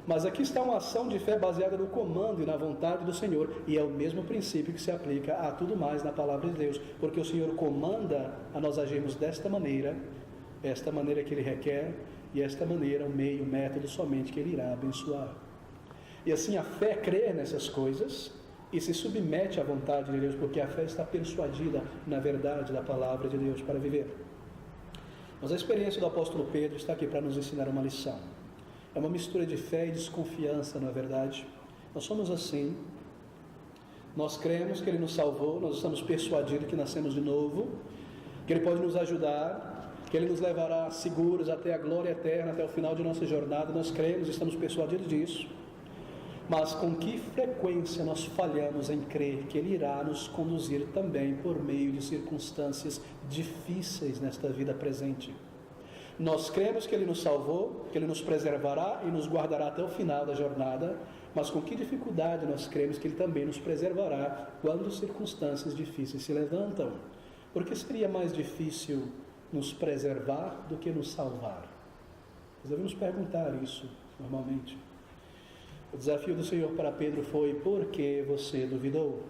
Mas aqui está uma ação de fé baseada no comando e na vontade do Senhor, e é o mesmo princípio que se aplica a tudo mais na palavra de Deus, porque o Senhor comanda a nós agirmos desta maneira, esta maneira que Ele requer, e esta maneira, o meio, o método somente que Ele irá abençoar. E assim a fé crê nessas coisas e se submete à vontade de Deus, porque a fé está persuadida na verdade da palavra de Deus para viver. Mas a experiência do apóstolo Pedro está aqui para nos ensinar uma lição. É uma mistura de fé e desconfiança, não é verdade? Nós somos assim. Nós cremos que Ele nos salvou, nós estamos persuadidos que nascemos de novo, que Ele pode nos ajudar, que Ele nos levará seguros até a glória eterna, até o final de nossa jornada. Nós cremos, estamos persuadidos disso. Mas com que frequência nós falhamos em crer que Ele irá nos conduzir também por meio de circunstâncias difíceis nesta vida presente? Nós cremos que Ele nos salvou, que Ele nos preservará e nos guardará até o final da jornada, mas com que dificuldade nós cremos que Ele também nos preservará quando circunstâncias difíceis se levantam? Porque seria mais difícil nos preservar do que nos salvar? Nós devemos perguntar isso normalmente. O desafio do Senhor para Pedro foi: por que você duvidou?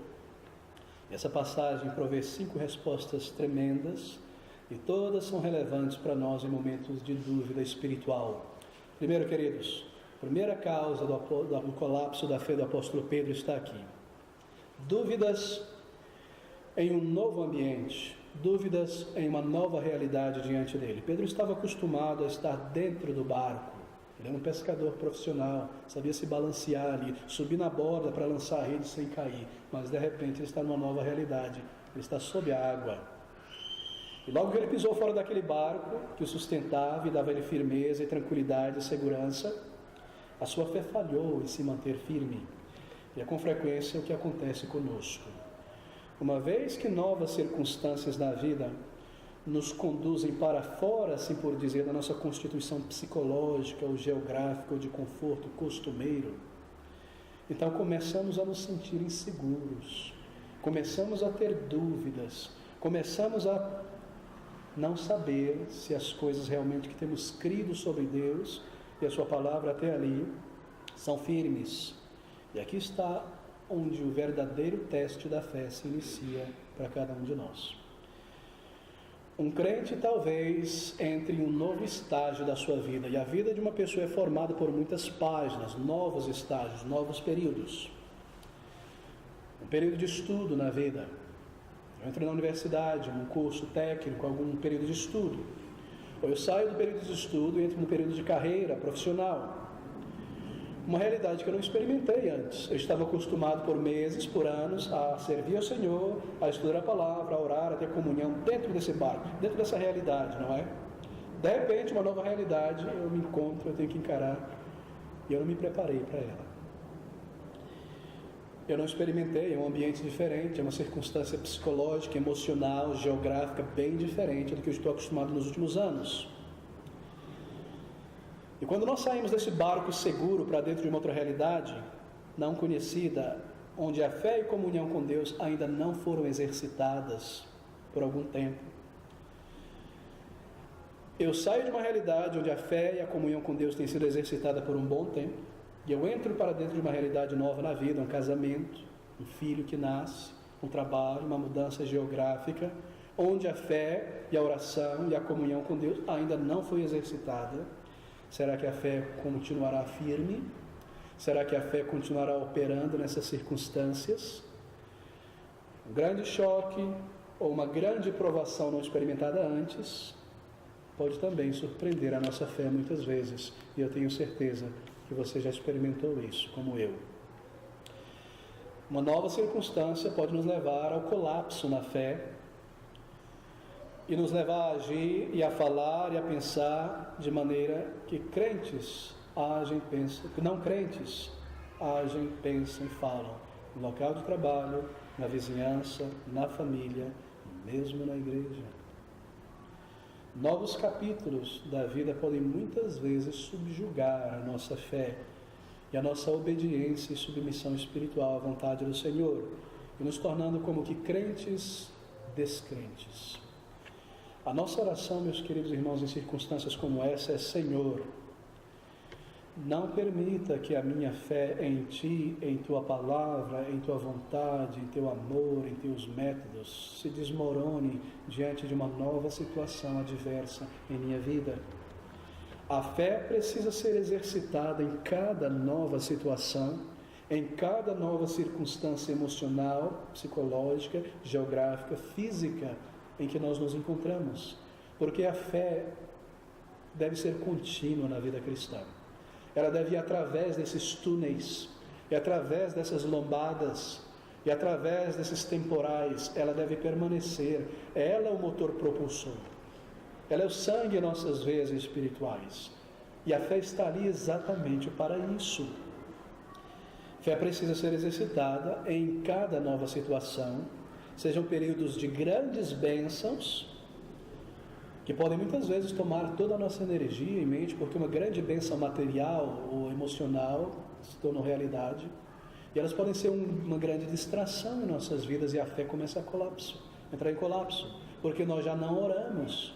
Essa passagem provê 5 respostas tremendas, e todas são relevantes para nós em momentos de dúvida espiritual. Primeiro, queridos, a primeira causa do colapso da fé do apóstolo Pedro está aqui: dúvidas em um novo ambiente, dúvidas em uma nova realidade diante dele. Pedro estava acostumado a estar dentro do barco. Ele era um pescador profissional, sabia se balancear ali, subir na borda para lançar a rede sem cair. Mas de repente ele está numa nova realidade, ele está sob a água. E logo que ele pisou fora daquele barco que o sustentava e dava a ele firmeza e tranquilidade e segurança, a sua fé falhou em se manter firme. E é com frequência o que acontece conosco. Uma vez que novas circunstâncias da vida nos conduzem para fora, assim por dizer, da nossa constituição psicológica ou geográfica ou de conforto costumeiro, então começamos a nos sentir inseguros, começamos a ter dúvidas, começamos a não saber se as coisas realmente que temos crido sobre Deus e a sua palavra até ali são firmes. E aqui está onde o verdadeiro teste da fé se inicia para cada um de nós. Um crente talvez entre em um novo estágio da sua vida, e a vida de uma pessoa é formada por muitas páginas, novos estágios, novos períodos. Um período de estudo na vida. Eu entro na universidade, num curso técnico, algum período de estudo. Ou eu saio do período de estudo e entro no período de carreira profissional. Uma realidade que eu não experimentei antes. Eu estava acostumado por meses, por anos, a servir ao Senhor, a estudar a palavra, a orar, a ter comunhão dentro desse barco, dentro dessa realidade, não é? De repente, uma nova realidade, eu me encontro, eu tenho que encarar, e eu não me preparei para ela. Eu não experimentei, é um ambiente diferente, é uma circunstância psicológica, emocional, geográfica bem diferente do que eu estou acostumado nos últimos anos. E quando nós saímos desse barco seguro para dentro de uma outra realidade, não conhecida, onde a fé e comunhão com Deus ainda não foram exercitadas por algum tempo, eu saio de uma realidade onde a fé e a comunhão com Deus têm sido exercitada por um bom tempo, e eu entro para dentro de uma realidade nova na vida, um casamento, um filho que nasce, um trabalho, uma mudança geográfica, onde a fé e a oração e a comunhão com Deus ainda não foi exercitada. Será que a fé continuará firme? Será que a fé continuará operando nessas circunstâncias? Um grande choque ou uma grande provação não experimentada antes pode também surpreender a nossa fé muitas vezes. E eu tenho certeza que você já experimentou isso, como eu. Uma nova circunstância pode nos levar ao colapso na fé e nos levar a agir e a falar e a pensar de maneira que crentes agem, pensam, que não crentes agem, pensam e falam no local de trabalho, na vizinhança, na família, mesmo na igreja. Novos capítulos da vida podem muitas vezes subjugar a nossa fé e a nossa obediência e submissão espiritual à vontade do Senhor, e nos tornando como que crentes descrentes. A nossa oração, meus queridos irmãos, em circunstâncias como essa é: Senhor, não permita que a minha fé em Ti, em Tua palavra, em Tua vontade, em Teu amor, em Teus métodos, se desmorone diante de uma nova situação adversa em minha vida. A fé precisa ser exercitada em cada nova situação, em cada nova circunstância emocional, psicológica, geográfica, física, em que nós nos encontramos, porque a fé deve ser contínua na vida cristã. Ela deve ir através desses túneis, e através dessas lombadas, e através desses temporais, ela deve permanecer. Ela é o motor propulsor, ela é o sangue em nossas veias espirituais, e a fé está ali exatamente para isso. A fé precisa ser exercitada em cada nova situação, sejam períodos de grandes bênçãos, que podem muitas vezes tomar toda a nossa energia e mente, porque uma grande bênção material ou emocional se tornou realidade, e elas podem ser uma grande distração em nossas vidas, e a fé começa a entrar em colapso, porque nós já não oramos,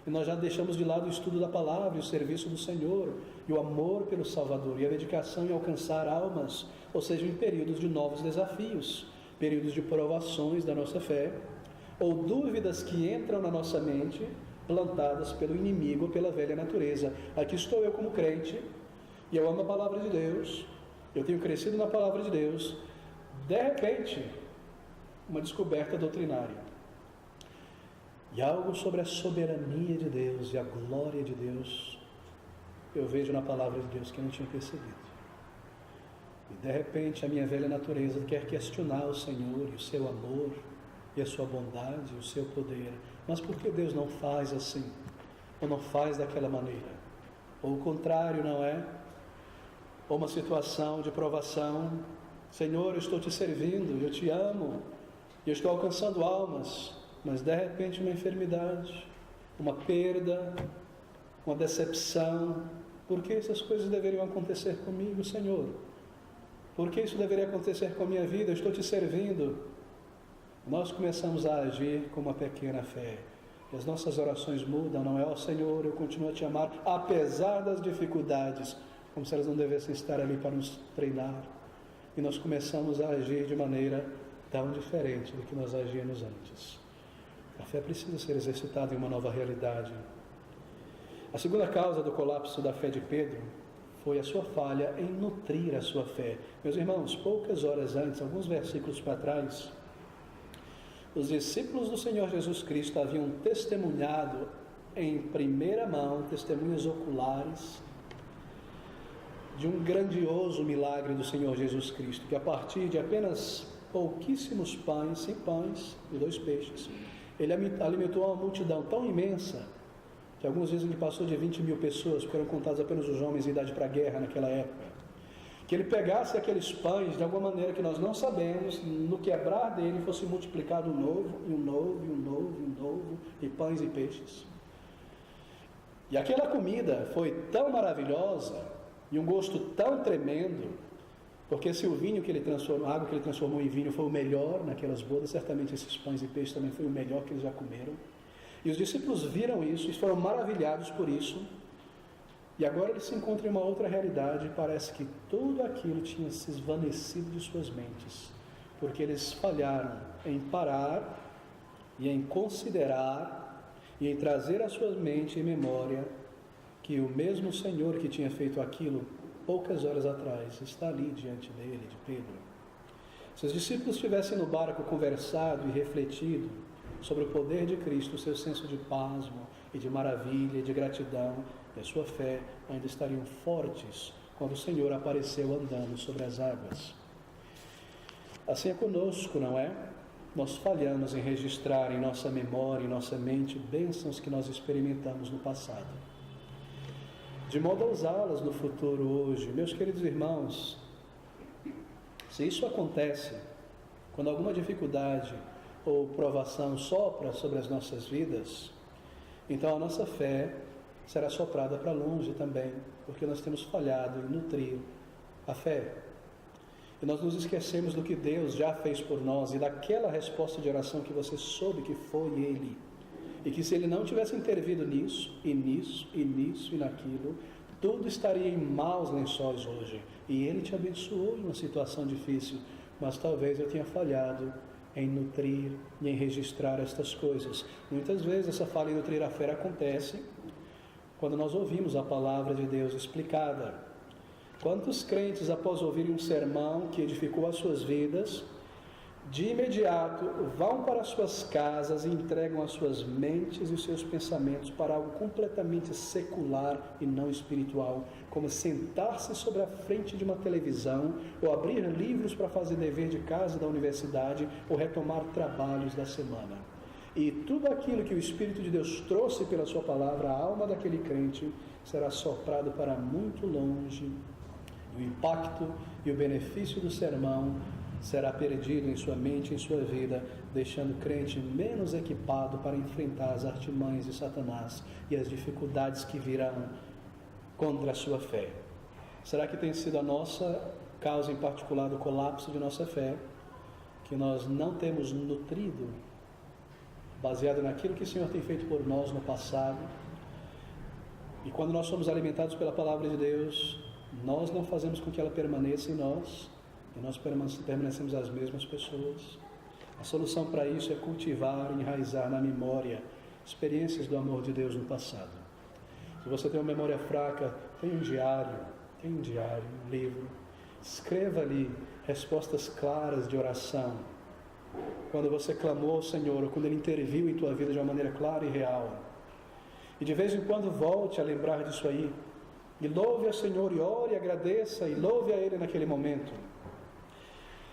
e nós já deixamos de lado o estudo da palavra, e o serviço do Senhor, e o amor pelo Salvador, e a dedicação em alcançar almas, ou seja, em períodos de novos desafios, períodos de provações da nossa fé, ou dúvidas que entram na nossa mente, plantadas pelo inimigo ou pela velha natureza. Aqui estou eu como crente, e eu amo a palavra de Deus, eu tenho crescido na palavra de Deus. De repente, uma descoberta doutrinária. E algo sobre a soberania de Deus e a glória de Deus, eu vejo na palavra de Deus que eu não tinha percebido. E de repente a minha velha natureza quer questionar o Senhor e o seu amor, e a sua bondade, e o seu poder. Mas por que Deus não faz assim? Ou não faz daquela maneira? Ou o contrário, não é? Ou uma situação de provação. Senhor, eu estou te servindo, eu te amo, eu estou alcançando almas, mas de repente uma enfermidade, uma perda, uma decepção. Por que essas coisas deveriam acontecer comigo, Senhor? Por que isso deveria acontecer com a minha vida? Eu estou te servindo. Nós começamos a agir com uma pequena fé. E as nossas orações mudam, não é? Ó Senhor, eu continuo a te amar, apesar das dificuldades, como se elas não devessem estar ali para nos treinar. E nós começamos a agir de maneira tão diferente do que nós agíamos antes. A fé precisa ser exercitada em uma nova realidade. A segunda causa do colapso da fé de Pedro foi a sua falha em nutrir a sua fé. Meus irmãos, poucas horas antes, alguns versículos para trás, os discípulos do Senhor Jesus Cristo haviam testemunhado em primeira mão, testemunhas oculares, de um grandioso milagre do Senhor Jesus Cristo, que a partir de apenas pouquíssimos pães, 5 pães e 2 peixes, ele alimentou uma multidão tão imensa, que alguns dizem que passou de 20 mil pessoas, porque eram contados apenas os homens em idade para a guerra naquela época. Que ele pegasse aqueles pães de alguma maneira que nós não sabemos, no quebrar dele fosse multiplicado um novo, e um novo, e um novo, e um novo, e pães e peixes. E aquela comida foi tão maravilhosa, e um gosto tão tremendo, porque se o vinho que ele transformou, a água que ele transformou em vinho foi o melhor naquelas bodas, certamente esses pães e peixes também foi o melhor que eles já comeram. E os discípulos viram isso e foram maravilhados por isso. E agora eles se encontram em uma outra realidade e parece que tudo aquilo tinha se esvanecido de suas mentes, porque eles falharam em parar e em considerar e em trazer à sua mente e memória que o mesmo Senhor que tinha feito aquilo poucas horas atrás está ali diante dele, de Pedro. Se os discípulos tivessem no barco conversado e refletido sobre o poder de Cristo, o seu senso de pasmo e de maravilha e de gratidão e a sua fé ainda estariam fortes quando o Senhor apareceu andando sobre as águas. Assim é conosco, não é? Nós falhamos em registrar em nossa memória, em nossa mente, bênçãos que nós experimentamos no passado, de modo a usá-las no futuro hoje. Meus queridos irmãos, se isso acontece quando alguma dificuldade ou provação sopra sobre as nossas vidas, então a nossa fé será soprada para longe também, porque nós temos falhado em nutrir a fé. E nós nos esquecemos do que Deus já fez por nós e daquela resposta de oração que você soube que foi Ele. E que se Ele não tivesse intervido nisso, e nisso, e nisso, e naquilo, tudo estaria em maus lençóis hoje. E Ele te abençoou em uma situação difícil, mas talvez eu tenha falhado em nutrir e em registrar estas coisas. Muitas vezes essa falha em nutrir a fé acontece quando nós ouvimos a palavra de Deus explicada. Quantos crentes, após ouvirem um sermão que edificou as suas vidas, de imediato vão para as suas casas e entregam as suas mentes e os seus pensamentos para algo completamente secular e não espiritual, como sentar-se sobre a frente de uma televisão, ou abrir livros para fazer dever de casa da universidade, ou retomar trabalhos da semana. E tudo aquilo que o Espírito de Deus trouxe pela sua palavra, a alma daquele crente será soprado para muito longe. O impacto e o benefício do sermão será perdido em sua mente, em sua vida, deixando o crente menos equipado para enfrentar as artimanhas de Satanás e as dificuldades que virão contra a sua fé. Será que tem sido a nossa causa em particular do colapso de nossa fé, que nós não temos nutrido, baseado naquilo que o Senhor tem feito por nós no passado? E quando nós somos alimentados pela palavra de Deus, nós não fazemos com que ela permaneça em nós, e nós permanecemos as mesmas pessoas. A solução para isso é cultivar e enraizar na memória experiências do amor de Deus no passado. Se você tem uma memória fraca, tem um diário, um livro. Escreva ali respostas claras de oração quando você clamou ao Senhor, ou quando Ele interviu em tua vida de uma maneira clara e real. E de vez em quando volte a lembrar disso aí. E louve ao Senhor, e ore, e agradeça, e louve a Ele naquele momento.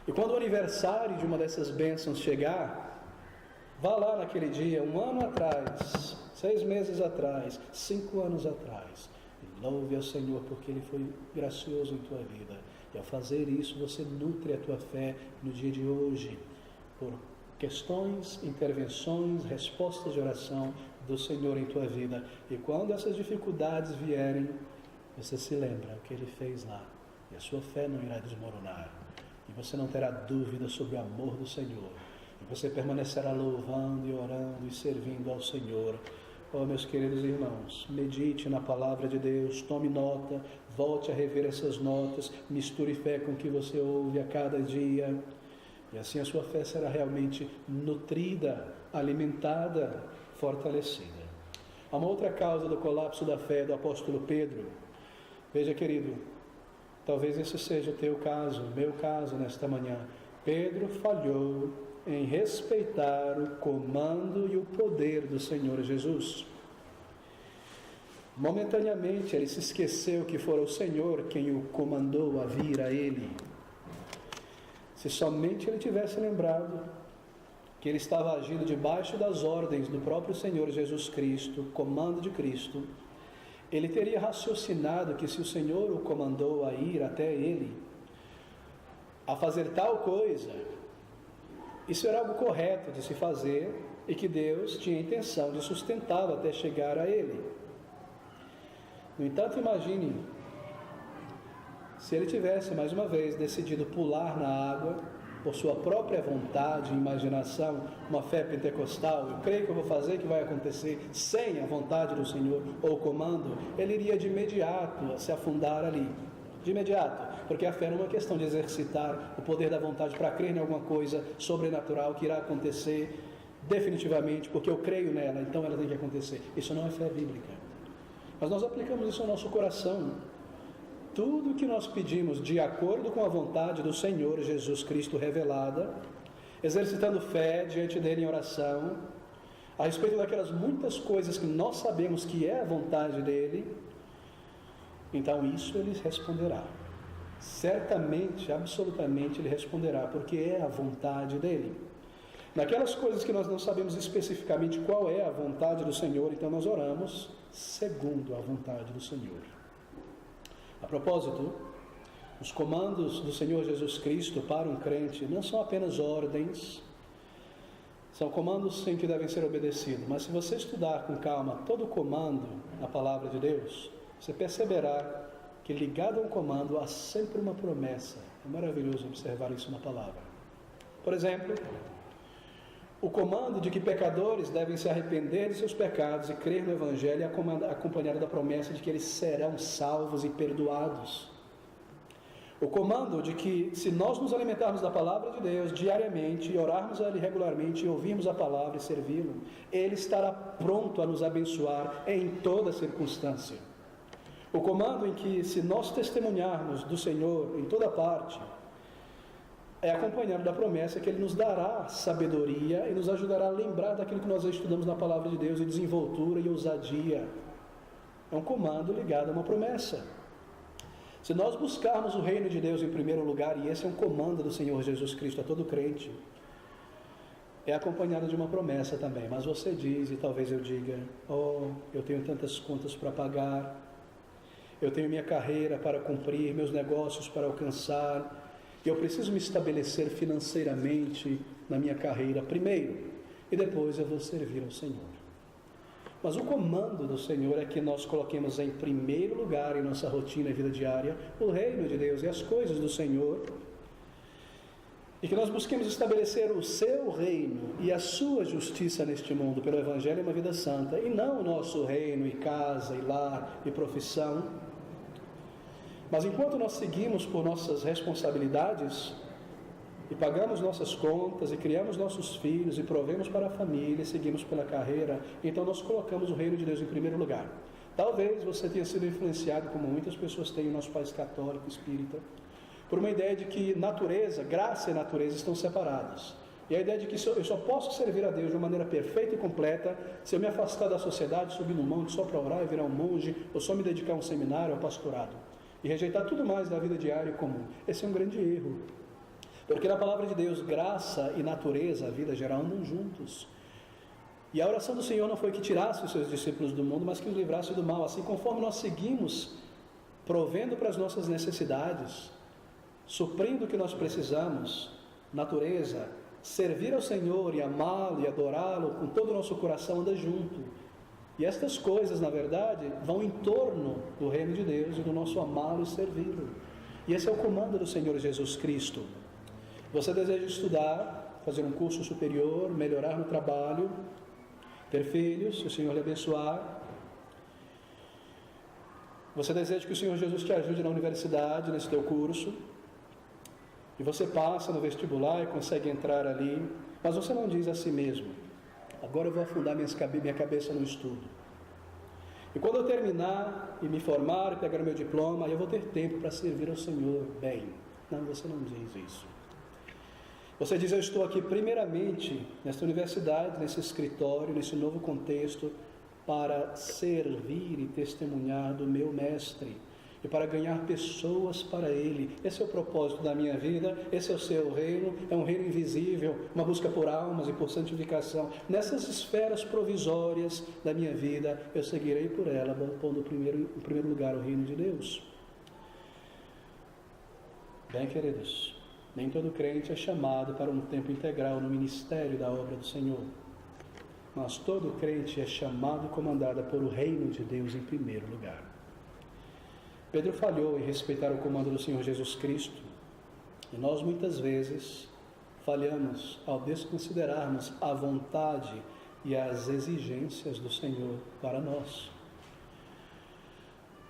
E quando o aniversário de uma dessas bênçãos chegar, vá lá naquele dia, 1 ano atrás, 6 meses atrás, 5 anos atrás, e louve ao Senhor porque Ele foi gracioso em tua vida. E ao fazer isso, você nutre a tua fé no dia de hoje, por questões, intervenções, respostas de oração do Senhor em tua vida. E quando essas dificuldades vierem, você se lembra o que Ele fez lá, e a sua fé não irá desmoronar, e você não terá dúvida sobre o amor do Senhor, e você permanecerá louvando e orando e servindo ao Senhor. Oh, meus queridos irmãos, medite na palavra de Deus, tome nota, volte a rever essas notas, misture fé com o que você ouve a cada dia, e assim a sua fé será realmente nutrida, alimentada, fortalecida. Há uma outra causa do colapso da fé do apóstolo Pedro. Veja, querido, talvez esse seja o teu caso, o meu caso nesta manhã. Pedro falhou em respeitar o comando e o poder do Senhor Jesus. Momentaneamente ele se esqueceu que fora o Senhor quem o comandou a vir a ele. Se somente ele tivesse lembrado que ele estava agindo debaixo das ordens do próprio Senhor Jesus Cristo, comando de Cristo, ele teria raciocinado que se o Senhor o comandou a ir até ele, a fazer tal coisa, isso era algo correto de se fazer e que Deus tinha intenção de sustentá-lo até chegar a ele. No entanto, imagine se ele tivesse, mais uma vez, decidido pular na água por sua própria vontade e imaginação, uma fé pentecostal, eu creio que eu vou fazer, que vai acontecer, sem a vontade do Senhor ou o comando, ele iria de imediato se afundar ali, de imediato, porque a fé não é uma questão de exercitar o poder da vontade para crer em alguma coisa sobrenatural que irá acontecer definitivamente, porque eu creio nela, então ela tem que acontecer. Isso não é fé bíblica. Mas nós aplicamos isso ao nosso coração. Tudo que nós pedimos de acordo com a vontade do Senhor Jesus Cristo revelada, exercitando fé diante dele em oração, a respeito daquelas muitas coisas que nós sabemos que é a vontade dele, então isso ele responderá. Certamente, absolutamente ele responderá, porque é a vontade dele. Naquelas coisas que nós não sabemos especificamente qual é a vontade do Senhor, então nós oramos segundo a vontade do Senhor. A propósito, os comandos do Senhor Jesus Cristo para um crente não são apenas ordens, são comandos em que devem ser obedecidos. Mas se você estudar com calma todo o comando na palavra de Deus, você perceberá que ligado a um comando há sempre uma promessa. É maravilhoso observar isso na palavra. Por exemplo, o comando de que pecadores devem se arrepender de seus pecados e crer no Evangelho é acompanhado da promessa de que eles serão salvos e perdoados. O comando de que, se nós nos alimentarmos da palavra de Deus diariamente, e orarmos a Ele regularmente, e ouvirmos a palavra e servi-lo, Ele estará pronto a nos abençoar em toda circunstância. O comando em que, se nós testemunharmos do Senhor em toda parte, é acompanhado da promessa que Ele nos dará sabedoria e nos ajudará a lembrar daquilo que nós estudamos na palavra de Deus, e desenvoltura e ousadia. É um comando ligado a uma promessa. Se nós buscarmos o reino de Deus em primeiro lugar, e esse é um comando do Senhor Jesus Cristo a todo crente, é acompanhado de uma promessa também. Mas você diz, e talvez eu diga, eu tenho tantas contas para pagar, eu tenho minha carreira para cumprir, meus negócios para alcançar, eu preciso me estabelecer financeiramente na minha carreira primeiro, e depois eu vou servir ao Senhor. Mas o comando do Senhor é que nós coloquemos em primeiro lugar em nossa rotina e vida diária o reino de Deus e as coisas do Senhor, e que nós busquemos estabelecer o seu reino e a sua justiça neste mundo pelo Evangelho e uma vida santa, e não o nosso reino e casa e lar e profissão. Mas enquanto nós seguimos por nossas responsabilidades e pagamos nossas contas e criamos nossos filhos e provemos para a família e seguimos pela carreira, então nós colocamos o reino de Deus em primeiro lugar. Talvez você tenha sido influenciado, como muitas pessoas têm no nosso país católico, espírita, por uma ideia de que natureza, graça e natureza estão separadas. E a ideia de que eu só posso servir a Deus de uma maneira perfeita e completa se eu me afastar da sociedade, subir no monte só para orar e virar um monge, ou só me dedicar a um seminário, ao pastorado, e rejeitar tudo mais da vida diária e comum. Esse é um grande erro. Porque na palavra de Deus, graça e natureza, a vida geral, andam juntos. E a oração do Senhor não foi que tirasse os seus discípulos do mundo, mas que os livrasse do mal. Assim, conforme nós seguimos provendo para as nossas necessidades, suprindo o que nós precisamos, natureza, servir ao Senhor e amá-lo e adorá-lo com todo o nosso coração anda junto. E estas coisas, na verdade, vão em torno do reino de Deus e do nosso amá-lo e servi-lo. E esse é o comando do Senhor Jesus Cristo. Você deseja estudar, fazer um curso superior, melhorar no trabalho, ter filhos, se o Senhor lhe abençoar. Você deseja que o Senhor Jesus te ajude na universidade, nesse teu curso. E você passa no vestibular e consegue entrar ali, mas você não diz a si mesmo: agora eu vou afundar minha cabeça no estudo. E quando eu terminar e me formar e pegar o meu diploma, eu vou ter tempo para servir ao Senhor bem. Não, você não diz isso. Você diz: eu estou aqui primeiramente nesta universidade, nesse escritório, nesse novo contexto, para servir e testemunhar do meu mestre e para ganhar pessoas para Ele. Esse é o propósito da minha vida, esse é o seu reino, é um reino invisível, uma busca por almas e por santificação. Nessas esferas provisórias da minha vida, eu seguirei por ela, pondo em primeiro lugar o reino de Deus. Bem, queridos, nem todo crente é chamado para um tempo integral no ministério da obra do Senhor, mas todo crente é chamado e comandado por o reino de Deus em primeiro lugar. Pedro falhou em respeitar o comando do Senhor Jesus Cristo, e nós muitas vezes falhamos ao desconsiderarmos a vontade e as exigências do Senhor para nós.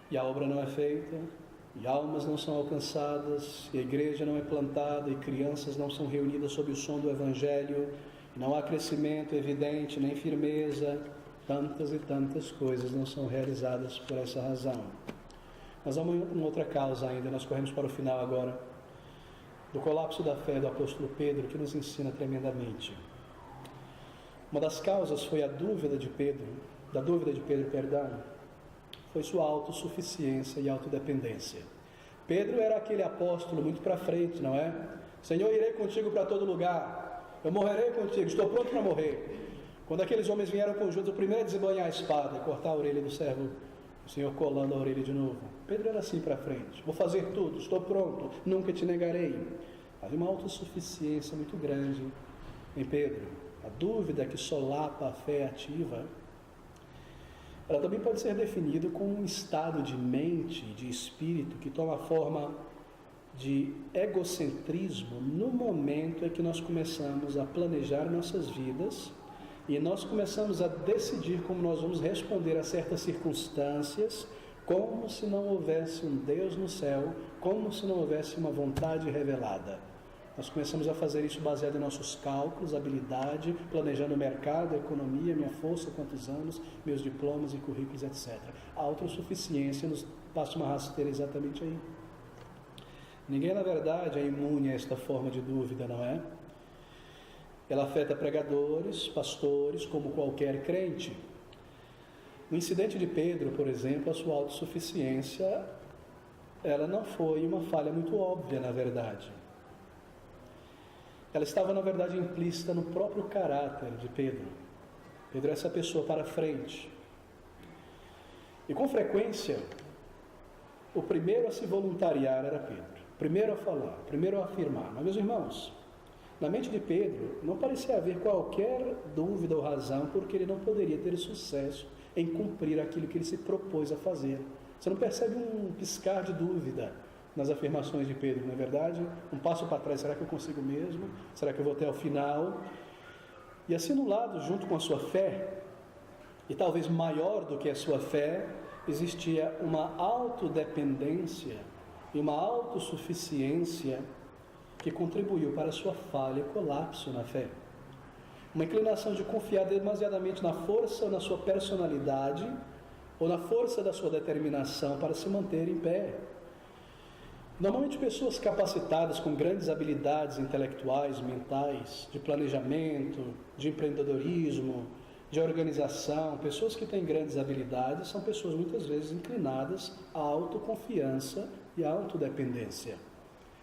E a obra não é feita, e almas não são alcançadas, e a igreja não é plantada, e crianças não são reunidas sob o som do Evangelho, e não há crescimento evidente, nem firmeza. Tantas e tantas coisas não são realizadas por essa razão. Mas há uma outra causa ainda, nós corremos para o final agora, do colapso da fé do apóstolo Pedro, que nos ensina tremendamente. Uma das causas foi da dúvida de Pedro, foi sua autossuficiência e autodependência. Pedro era aquele apóstolo muito para frente, não é? Senhor, irei contigo para todo lugar, eu morrerei contigo, estou pronto para morrer. Quando aqueles homens vieram conjuntos, o primeiro é desembanhar a espada e cortar a orelha do servo, o Senhor colando a orelha de novo. Pedro era assim para frente: vou fazer tudo, estou pronto, nunca te negarei. Havia uma autossuficiência muito grande em Pedro. A dúvida que solapa a fé ativa, ela também pode ser definida como um estado de mente, de espírito, que toma forma de egocentrismo no momento em que nós começamos a planejar nossas vidas e nós começamos a decidir como nós vamos responder a certas circunstâncias, como se não houvesse um Deus no céu, como se não houvesse uma vontade revelada. Nós começamos a fazer isso baseado em nossos cálculos, habilidade, planejando o mercado, a economia, minha força, quantos anos, meus diplomas e currículos, etc. A autossuficiência nos passa uma rasteira exatamente aí. Ninguém, na verdade, é imune a esta forma de dúvida, não é? Ela afeta pregadores, pastores, como qualquer crente. No incidente de Pedro, por exemplo, a sua autossuficiência, ela não foi uma falha muito óbvia, na verdade. Ela estava, na verdade, implícita no próprio caráter de Pedro. Pedro é essa pessoa para frente. E com frequência, o primeiro a se voluntariar era Pedro. O primeiro a falar, o primeiro a afirmar. Mas, meus irmãos, na mente de Pedro não parecia haver qualquer dúvida ou razão porque ele não poderia ter sucesso em cumprir aquilo que ele se propôs a fazer. Você não percebe um piscar de dúvida nas afirmações de Pedro, não é verdade? Um passo para trás: será que eu consigo mesmo? Será que eu vou até o final? E assim, no lado, junto com a sua fé, e talvez maior do que a sua fé, existia uma autodependência e uma autossuficiência que contribuiu para a sua falha e colapso na fé. Uma inclinação de confiar demasiadamente na força ou na sua personalidade ou na força da sua determinação para se manter em pé. Normalmente pessoas capacitadas com grandes habilidades intelectuais, mentais, de planejamento, de empreendedorismo, de organização, pessoas que têm grandes habilidades, são pessoas muitas vezes inclinadas à autoconfiança e à autodependência.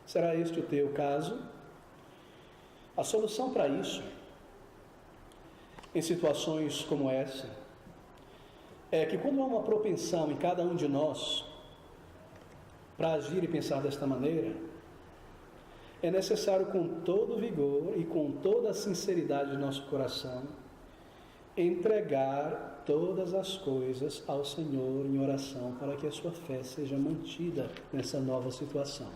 Será este o teu caso? A solução para isso, em situações como essa, é que quando há uma propensão em cada um de nós para agir e pensar desta maneira, é necessário com todo o vigor e com toda a sinceridade de nosso coração entregar todas as coisas ao Senhor em oração para que a sua fé seja mantida nessa nova situação.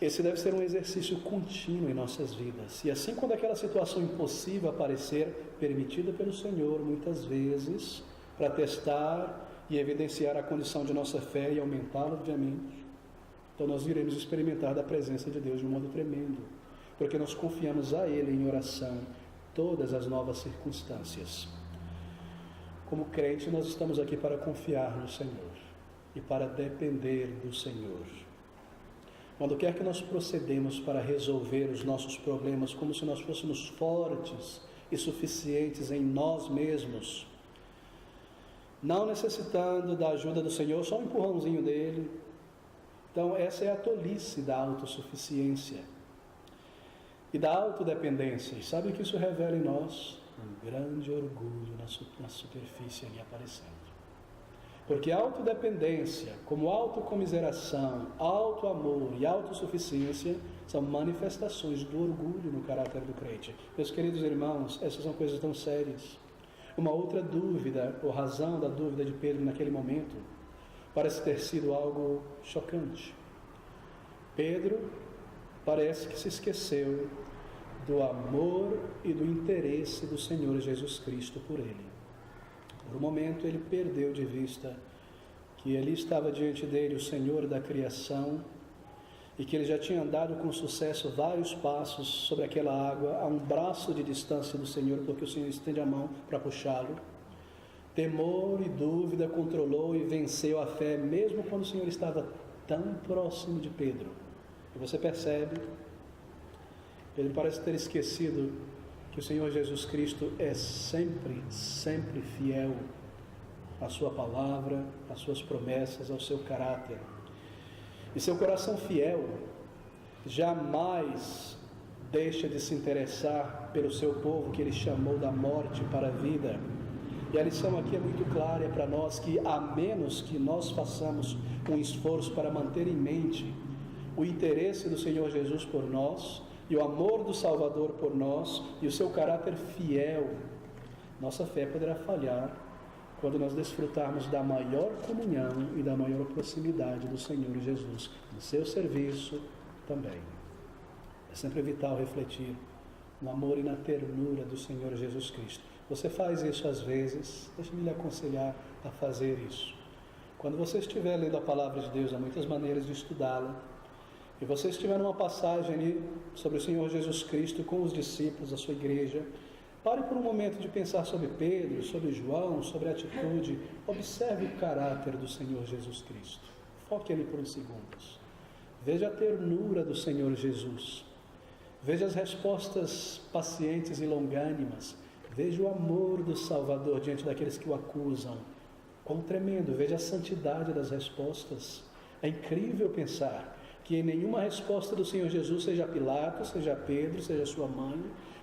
Esse deve ser um exercício contínuo em nossas vidas. E assim, quando aquela situação impossível aparecer, permitida pelo Senhor, muitas vezes, para testar e evidenciar a condição de nossa fé e aumentá-la, obviamente, então nós iremos experimentar da presença de Deus de um modo tremendo, porque nós confiamos a Ele em oração todas as novas circunstâncias. Como crente, nós estamos aqui para confiar no Senhor e para depender do Senhor. Quando quer que nós procedemos para resolver os nossos problemas como se nós fôssemos fortes e suficientes em nós mesmos, não necessitando da ajuda do Senhor, só um empurrãozinho dele. Então essa é a tolice da autossuficiência e da autodependência. E sabe o que isso revela em nós? Um grande orgulho na superfície ali aparecendo. Porque autodependência, como autocomiseração, autoamor e autossuficiência são manifestações do orgulho no caráter do crente. Meus queridos irmãos, essas são coisas tão sérias. Uma outra dúvida, ou razão da dúvida de Pedro naquele momento, parece ter sido algo chocante. Pedro parece que se esqueceu do amor e do interesse do Senhor Jesus Cristo por ele. Por um momento ele perdeu de vista que ali estava diante dele o Senhor da criação e que ele já tinha andado com sucesso vários passos sobre aquela água a um braço de distância do Senhor, porque o Senhor estende a mão para puxá-lo. Temor e dúvida controlou e venceu a fé, mesmo quando o Senhor estava tão próximo de Pedro. E você percebe, Pedro parece ter esquecido que o Senhor Jesus Cristo é sempre, sempre fiel à sua palavra, às suas promessas, ao seu caráter. E seu coração fiel jamais deixa de se interessar pelo seu povo que ele chamou da morte para a vida. E a lição aqui é muito clara para nós, que a menos que nós façamos um esforço para manter em mente o interesse do Senhor Jesus por nós, e o amor do Salvador por nós, e o seu caráter fiel, nossa fé poderá falhar quando nós desfrutarmos da maior comunhão e da maior proximidade do Senhor Jesus, no seu serviço também. É sempre vital refletir no amor e na ternura do Senhor Jesus Cristo. Você faz isso às vezes, deixe-me lhe aconselhar a fazer isso. Quando você estiver lendo a palavra de Deus, há muitas maneiras de estudá-la, e você estiver numa passagem ali sobre o Senhor Jesus Cristo com os discípulos da sua igreja, pare por um momento de pensar sobre Pedro, sobre João, sobre a atitude. Observe o caráter do Senhor Jesus Cristo. Foque ali por uns segundos. Veja a ternura do Senhor Jesus. Veja as respostas pacientes e longânimas. Veja o amor do Salvador diante daqueles que o acusam. Quão tremendo. Veja a santidade das respostas. É incrível pensar que em nenhuma resposta do Senhor Jesus, seja Pilatos, seja Pedro, seja sua mãe,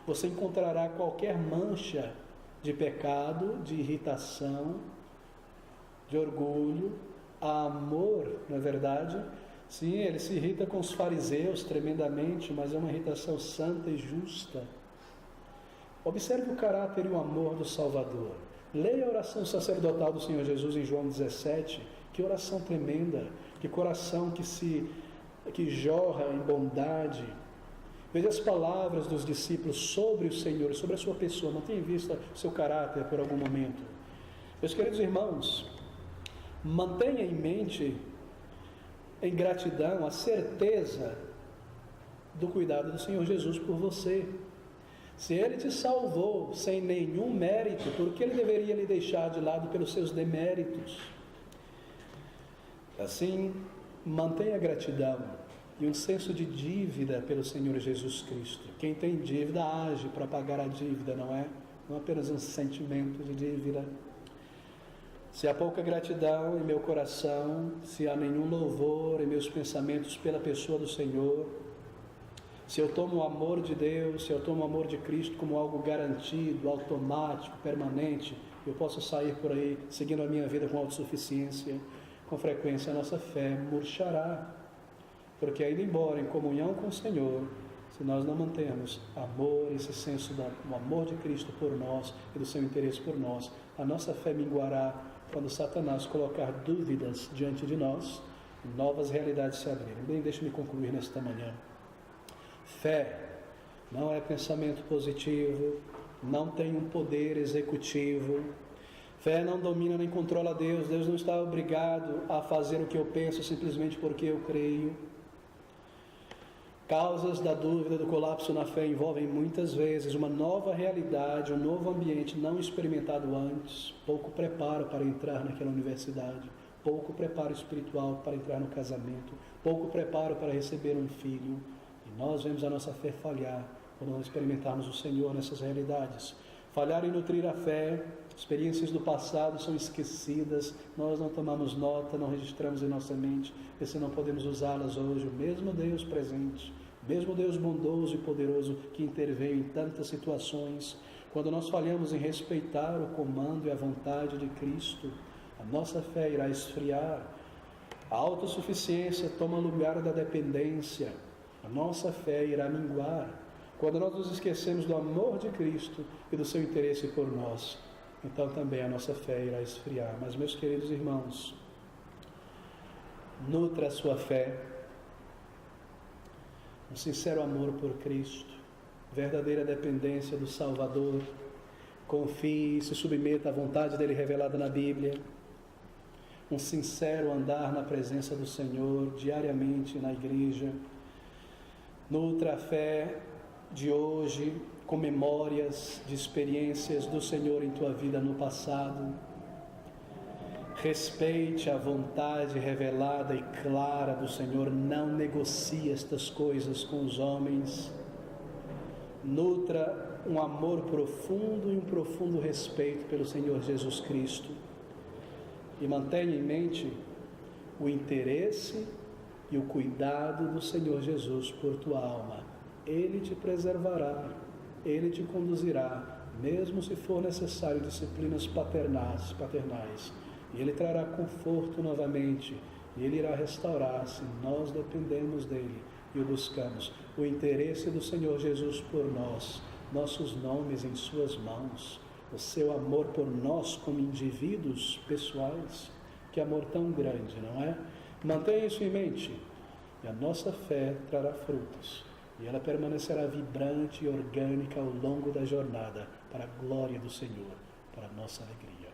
você encontrará qualquer mancha de pecado, de irritação, de orgulho. Há amor, não é verdade? Sim, ele se irrita com os fariseus tremendamente, mas é uma irritação santa e justa. Observe o caráter e o amor do Salvador. Leia a oração sacerdotal do Senhor Jesus em João 17. Que oração tremenda, que coração que jorra em bondade. Veja as palavras dos discípulos sobre o Senhor, sobre a sua pessoa. Não tenha em vista o seu caráter por algum momento. Meus queridos irmãos, mantenha em mente, em gratidão, a certeza do cuidado do Senhor Jesus por você. Se Ele te salvou sem nenhum mérito, por que Ele deveria lhe deixar de lado pelos seus deméritos? Assim, mantenha a gratidão e um senso de dívida pelo Senhor Jesus Cristo. Quem tem dívida age para pagar a dívida, não é? Não apenas um sentimento de dívida. Se há pouca gratidão em meu coração, se há nenhum louvor em meus pensamentos pela pessoa do Senhor, se eu tomo o amor de Deus, se eu tomo o amor de Cristo como algo garantido, automático, permanente, eu posso sair por aí seguindo a minha vida com autossuficiência, com frequência a nossa fé murchará. Porque ainda embora em comunhão com o Senhor, se nós não mantermos amor, esse senso do amor de Cristo por nós e do seu interesse por nós, a nossa fé minguará quando Satanás colocar dúvidas diante de nós e novas realidades se abrirem. Bem, deixe-me concluir nesta manhã. Fé não é pensamento positivo, não tem um poder executivo. Fé não domina nem controla Deus. Deus não está obrigado a fazer o que eu penso simplesmente porque eu creio. Causas da dúvida, do colapso na fé envolvem muitas vezes uma nova realidade, um novo ambiente não experimentado antes, pouco preparo para entrar naquela universidade, pouco preparo espiritual para entrar no casamento, pouco preparo para receber um filho. E nós vemos a nossa fé falhar quando não experimentarmos o Senhor nessas realidades. Falhar em nutrir a fé, experiências do passado são esquecidas, nós não tomamos nota, não registramos em nossa mente, e se não podemos usá-las hoje, o mesmo Deus presente, mesmo Deus bondoso e poderoso que interveio em tantas situações, quando nós falhamos em respeitar o comando e a vontade de Cristo, a nossa fé irá esfriar, a autossuficiência toma lugar da dependência, a nossa fé irá minguar, quando nós nos esquecemos do amor de Cristo e do seu interesse por nós, então também a nossa fé irá esfriar. Mas, meus queridos irmãos, nutra a sua fé, um sincero amor por Cristo, verdadeira dependência do Salvador, confie e se submeta à vontade dele revelada na Bíblia, um sincero andar na presença do Senhor diariamente na igreja, nutra a fé de hoje com memórias de experiências do Senhor em tua vida no passado. Respeite a vontade revelada e clara do Senhor, não negocie estas coisas com os homens. Nutra um amor profundo e um profundo respeito pelo Senhor Jesus Cristo. E mantenha em mente o interesse e o cuidado do Senhor Jesus por tua alma. Ele te preservará, Ele te conduzirá, mesmo se for necessário disciplinas paternais, e Ele trará conforto novamente, e Ele irá restaurar, se nós dependemos dEle e o buscamos. O interesse do Senhor Jesus por nós, nossos nomes em suas mãos, o seu amor por nós como indivíduos pessoais, que amor tão grande, não é? Mantenha isso em mente, e a nossa fé trará frutos. E ela permanecerá vibrante e orgânica ao longo da jornada, para a glória do Senhor, para a nossa alegria.